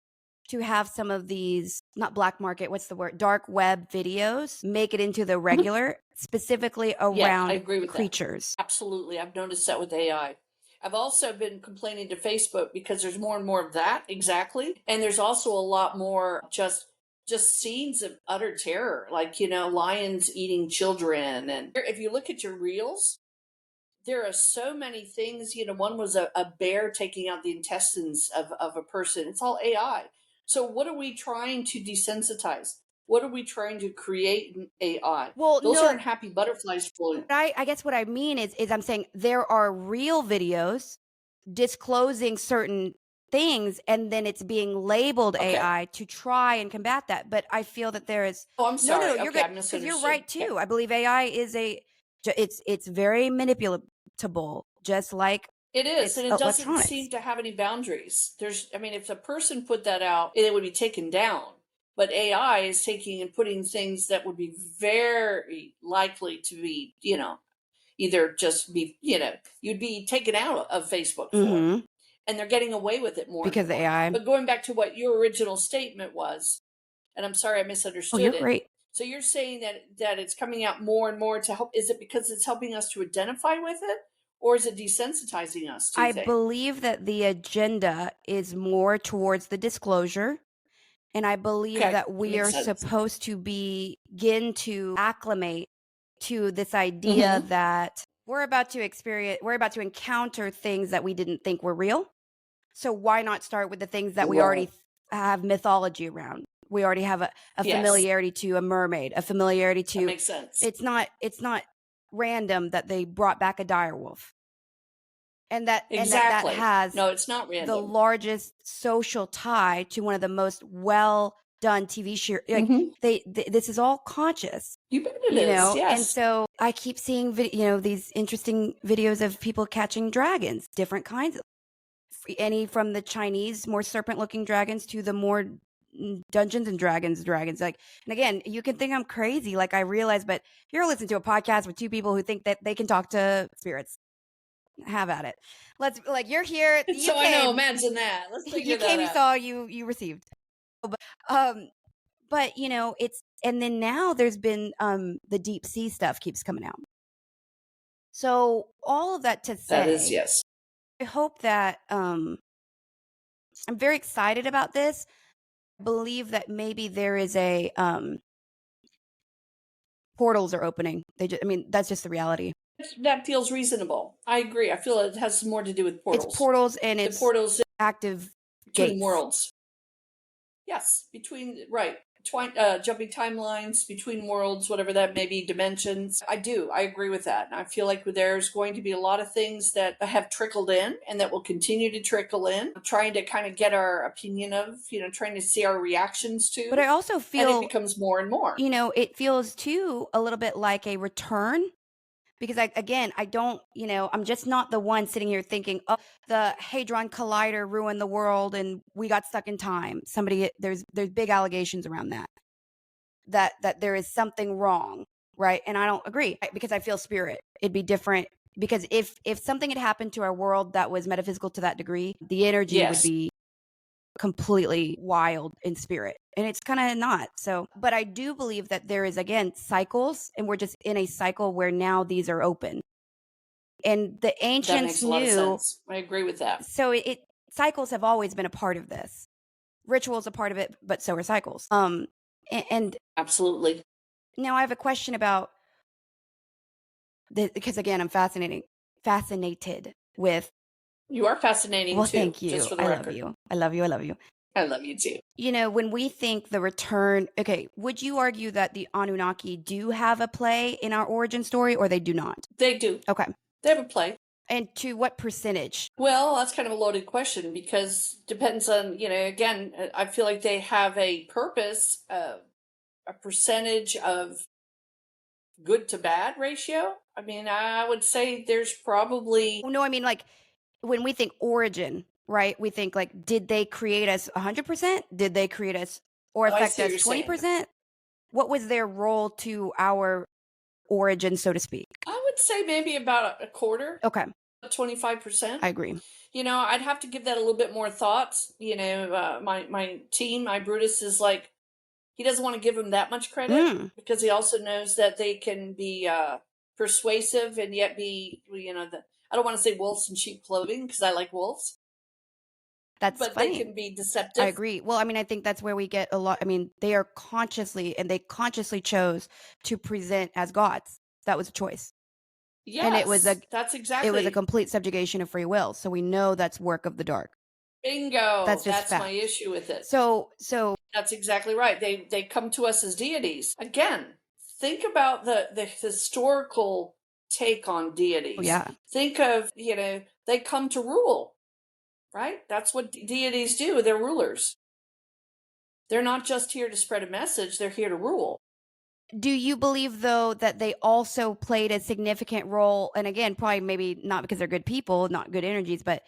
to have some of these, not black market, what's the word? Dark web videos make it into the Mhm. regular, specifically Yeah, I around agree with that. creatures. Absolutely. I've noticed that with AI. I've also been complaining to Facebook because there's more and more of that, exactly. And there's also a lot more just scenes of utter terror, like, lions eating children. And if you look at your reels, there are so many things. One was a bear taking out the intestines of a person. It's all AI. So what are we trying to desensitize? What are we trying to create in AI? Well, Those no, aren't happy butterflies floating. I guess what I mean is I'm saying there are real videos disclosing certain things, and then it's being labeled Okay. AI to try and combat that. But I feel that there is Oh, I'm no, sorry. you're Okay, good I because you're misunderstood. right Okay. too. I believe AI is it's very manipulatable, just like It is, it's and it doesn't electronics. seem to have any boundaries. I mean, if a person put that out, it would be taken down. But AI is taking and putting things that would be very likely to be, either just be, you'd be taken out of Facebook for. Mm-hmm. And they're getting away with it more and Because the more. AI. But going back to what your original statement was, and I'm sorry I Oh, you're misunderstood it. great. So you're saying that it's coming out more and more to help. Is it because it's helping us to identify with it, or is it desensitizing us? Do you I think? believe that the agenda is more towards the disclosure. And I believe Okay, that that we makes are sense. supposed to begin to acclimate to this idea Mm-hmm. that we're about to encounter things that we didn't think were real. So why not start with the things that we already Right. have mythology around? We already have a Yes, familiarity to a mermaid, a familiarity that to makes sense. it's not random that they brought back a direwolf. And that Exactly. has No, it's not the random. largest social tie to one of the most well done TV show. Like Mm-hmm. this is all conscious, You bet it is. And Yes. so I keep seeing, these interesting videos of people catching dragons, different kinds of, any from the Chinese more serpent-looking dragons to the more Dungeons and dragons. Like, and again, you can think I'm crazy, like I realize, but you're listening to a podcast with two people who think that they can talk to spirits. Have at it. Let's like you're here. You So I know. came. Imagine that. Let's You figure that came. You out. saw. You received. Um, but it's and then now there's been the deep sea stuff keeps coming out. So all of that to That is say, yes. I hope that I'm very excited about this. I believe that maybe there is a portals are opening. I mean, that's just the reality. That feels reasonable. I agree. I feel it has more to do with It's portals. portals and The it's portals active between gates. worlds. Yes, between right, jumping timelines between worlds, whatever that may be, dimensions. I do. I agree with that, and I feel like there's going to be a lot of things that have trickled in and that will continue to trickle in. I'm trying to kind of get our opinion of, trying to see our reactions But to, I also and it feel, becomes more and more. it feels too a little bit like a return because I don't, I'm just not the one sitting here thinking, oh, the Hadron Collider ruined the world and we got stuck in time. There's big allegations around that there is something wrong, right? And I don't agree because I feel spirit. It'd be different because if something had happened to our world that was metaphysical to that degree, the energy would Yes, be completely wild in spirit, and it's kind of not. So but I do believe that there is again cycles, and we're just in a cycle where now these are open, and the that ancients makes a lot of knew. sense. I agree with that. So cycles have always been a part of this. Rituals a part of it, but so are cycles. And Absolutely. now I have a question about because again I'm fascinated with. You are fascinating Well, too, thank just you. for the I love record. you. I love you. I love you. I love you too. When we think the return, okay, would you argue that the Anunnaki do have a play in our origin story or they do not? They do. Okay. They have a play. And to what percentage? Well, that's kind of a loaded question because depends on, again, I feel like they have a purpose, a percentage of good to bad ratio. I mean, I would say there's probably, Oh, no, I mean, like when we think origin, right? We think like, did they create us 100%? Did they create us or oh, I affect see what us you're saying. 20%? What was their role to our origin, so to speak? I would say maybe about a quarter, Okay. 25%. I agree. I'd have to give that a little bit more thought. My team, my Brutus is like, he doesn't want to give them that much credit Mm, because he also knows that they can be persuasive and yet be, I don't want to say wolves in sheep clothing because I like wolves, that's but they funny. can be I deceptive. agree. Well, I mean, I think that's where we get a lot. I mean, they consciously chose to present as gods. That was a choice. And Yes, that's it was a exactly. complete subjugation of free will. So we know that's work of the dark. Bingo. That's just That's my fact. issue with it. So That's exactly right. They come to us as deities. Again, think about the historical take on deities. yeah. Think of, they come to rule, right? That's what deities do. They're rulers. They're not just here to spread a message, they're here to rule. Do you believe though that they also played a significant role, and again, probably maybe not because they're good people, not good energies, but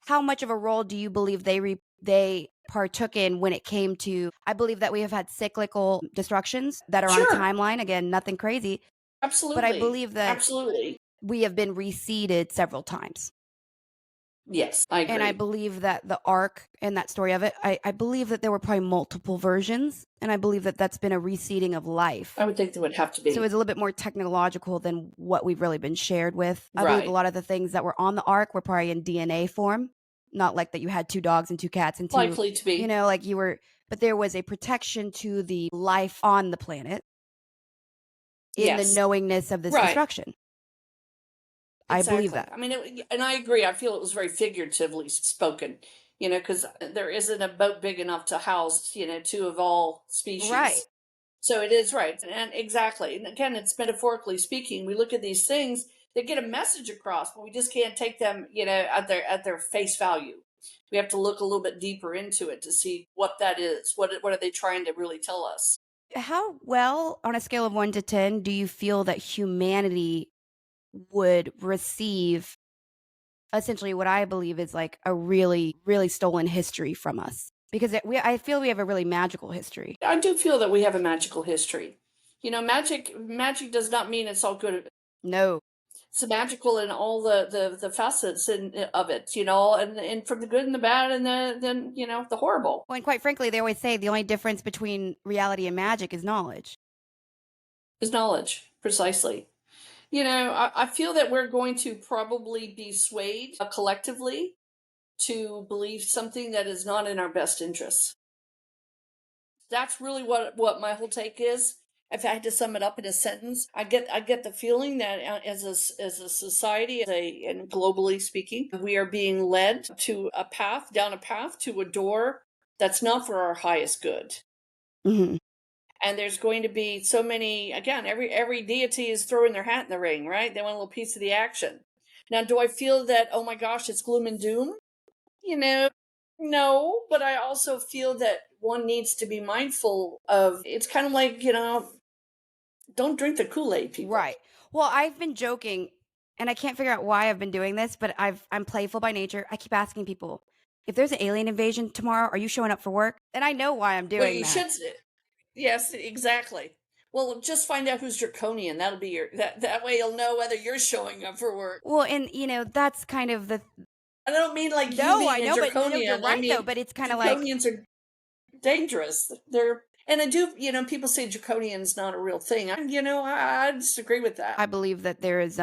how much of a role do you believe they partook in when it came to, I believe that we have had cyclical destructions that are on a Sure. timeline, again, nothing crazy, but I Absolutely. believe that Absolutely. we have been reseeded several times. Yes, I And I agree. believe that the arc and that story of it, I believe that there were probably multiple versions, and I believe that that's been a reseeding of life. I would think there would have to So be. it's a little bit more technological than what we've really been shared with. I believe a Right. lot of the things that were on the ark were probably in DNA form, not like that you had 2 dogs and 2 cats and 2, Likely to be. like you were, but there was a protection to the life on the planet in the Yes. knowingness of this Right. destruction. I believe Exactly. that. I mean, and I agree. I feel it was very figuratively spoken, because there isn't a boat big enough to house, two of all Right. species. So it is right. And exactly. And again, it's metaphorically speaking. We look at these things, they get a message across, but we just can't take them, at their face value. We have to look a little bit deeper into it to see what that is. What are they trying to really tell us? How well, on a scale of 1 to 10, do you feel that humanity would receive essentially what I believe is like a really, really stolen history from us? Because I feel we have a really magical history. I do feel that we have a magical history. Magic does not mean it's all good. No. It's magical in all the facets of it, and from the good and the bad and the horrible Well, and quite frankly, they always say the only difference between reality and magic is knowledge. is knowledge, precisely. I feel that we're going to probably be swayed collectively to believe something that is not in our best interests. That's really what my whole take is. If I had to sum it up in a sentence, I get the feeling that as a society, and globally speaking, we are being led to down a path to a door that's not for our highest good. Hmm. And there's going to be so many, again, every deity is throwing their hat in the ring, right? They want a little piece of the action. Now, do I feel that, oh my gosh, it's gloom and doom? You know, no, but I also feel that one needs to be mindful of, it's kind of like, don't drink the Kool-Aid, people. Right. Well, I've been joking, and I can't figure out why I've been doing this, but I'm playful by nature. I keep asking people, if there's an alien invasion tomorrow, are you showing up for work? And I know why I'm Well, doing you that. should, yes, exactly. Well, just find out who's draconian. That'll be that way you'll know whether you're showing up for work. Well, and that's kind of the I don't mean like you no, I being a know, but no, you're draconian. I right though. mean, But it's kind of like draconians are dangerous. And I do, people say draconian is not a real thing. I disagree with that. I believe that there is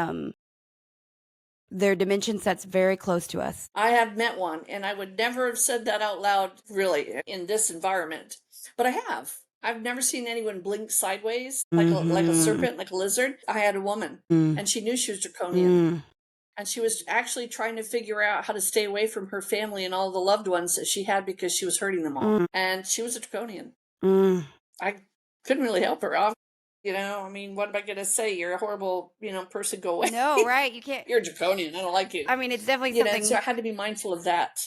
there are dimension sets very close to us. I have met one, and I would never have said that out loud, really, in this environment. But I have. I've never seen anyone blink sideways like a serpent, like a lizard. I had a woman, and she knew she was draconian. And she was actually trying to figure out how to stay away from her family and all the loved ones that she had because she was hurting them all. And she was a draconian. I couldn't really help her. I mean, what am I going to say? You're a horrible, person. Go away. No, right? You can't. You're a draconian. I don't like you. I mean, it's definitely something. So I had to be mindful of that.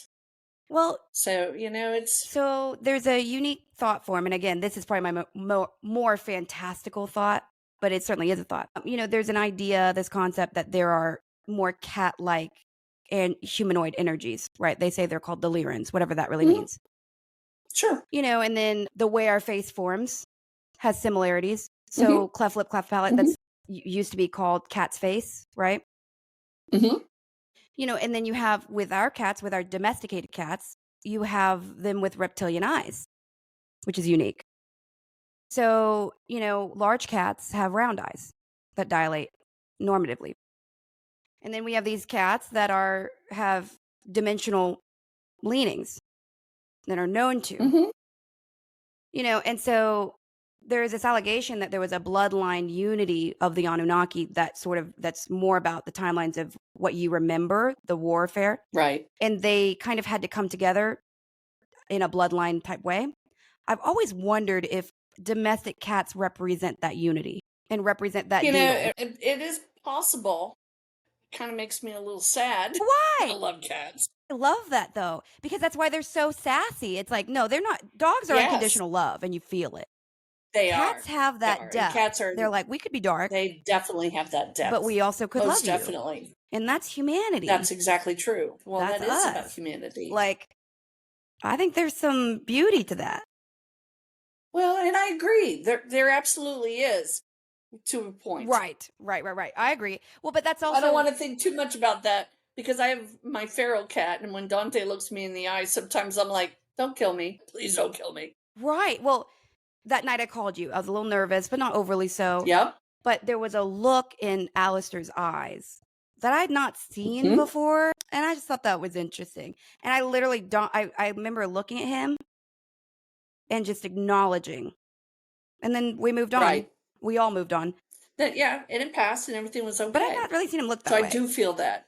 Well, So, it's. so there's a unique thought form, and again, this is probably my more fantastical thought, but it certainly is a thought. There's an idea, this concept that there are more cat-like and humanoid energies, right? They say they're called delirians, whatever that really means. Sure. And then the way our face forms has similarities. So cleft lip, cleft palate, that's used to be called cat's face, right? And then you have with our cats, with our domesticated cats, you have them with reptilian eyes, which is unique. So, large cats have round eyes that dilate normatively. And then we have these cats that have dimensional leanings that are known to. And so there is this allegation that there was a bloodline unity of the Anunnaki that's more about the timelines of what you remember, the warfare. Right. And they kind of had to come together in a bloodline type way. I've always wondered if domestic cats represent that unity and represent that deal. It is possible. It kind of makes me a little sad. Why? I love cats. I love that though, because that's why they're so sassy. It's like, no, they're not. Dogs are unconditional love and you feel it. They Cats have that depth. Cats are. They're like, we could be dark. They definitely have that depth. But we also could love you. Definitely. And that's humanity. That's exactly true. Well, that's that is us. about humanity. Like, I think there's some beauty to that. Well, and I agree. There absolutely is, to a point. Right. I agree. Well, but that's also... I don't want to think too much about that, because I have my feral cat, and when Dante looks me in the eye, sometimes I'm like, don't kill me. Please don't kill me. Right. Well, that night I called you. I was a little nervous, but not overly so. Yep. But there was a look in Alistair's eyes that I had not seen before. And I just thought that was interesting. And I literally I remember looking at him and just acknowledging. And then we moved on. Right. We all moved on. And it passed and everything was okay. But I've not really seen him look that way. So I do feel that.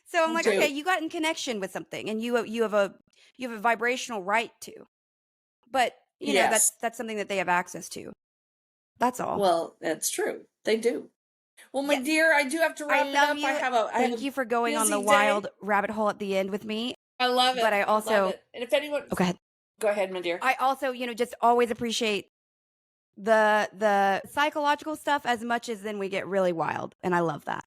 So I'm like, okay, you got in connection with something, and you have a vibrational right to. But you know, that's something that they have access to. That's all. Well, that's true. They do. Well, my dear, I do have to wrap it up. You. Thank you for going on the wild rabbit hole at the end with me. I love it. But I also love it. And if anyone, go ahead. Go ahead, my dear. I also, just always appreciate the psychological stuff as much as then we get really wild, and I love that.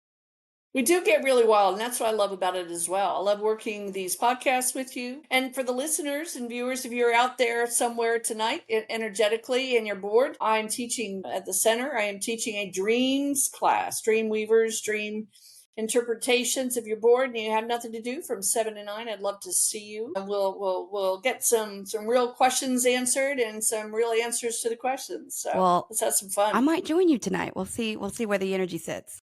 We do get really wild, and that's what I love about it as well. I love working these podcasts with you. And for the listeners and viewers, if you're out there somewhere tonight energetically and you're bored, I'm teaching at the center. I am teaching a dreams class, dream weavers, dream interpretations. If you're bored and you have nothing to do from 7 to 9, I'd love to see you. And we'll get some real questions answered and some real answers to the questions. So let's have some fun. I might join you tonight. We'll see where the energy sits.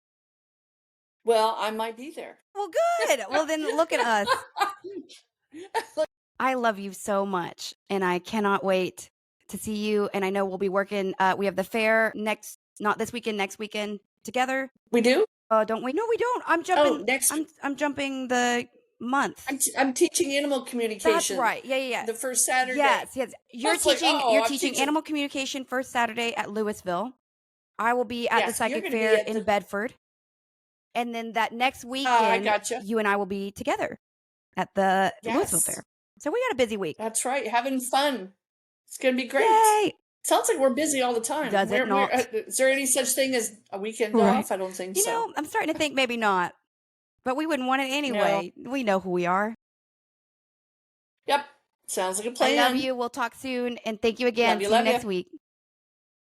Well, I might be there. Well, good. Well, then look at us. I love you so much, and I cannot wait to see you. And I know we'll be working. We have the fair not this weekend, next weekend together. We do? Don't we? No, we don't. I'm jumping. I'm jumping the month. I'm teaching animal communication. That's right. Yeah. The first Saturday. Yes. You're teaching animal communication first Saturday at Louisville. I will be at the psychic fair in Bedford. And then that next weekend, you and I will be together at the Louisville Fair. So we got a busy week. That's right. Having fun. It's going to be great. Yay! Sounds like we're busy all the time. Does it not? Is there any such thing as a weekend off? I don't think so. I'm starting to think maybe not. But we wouldn't want it anyway. No. We know who we are. Yep. Sounds like a plan. I love you. We'll talk soon. And thank you again. See you next week.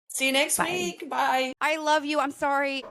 See you next week. Bye. I love you. I'm sorry.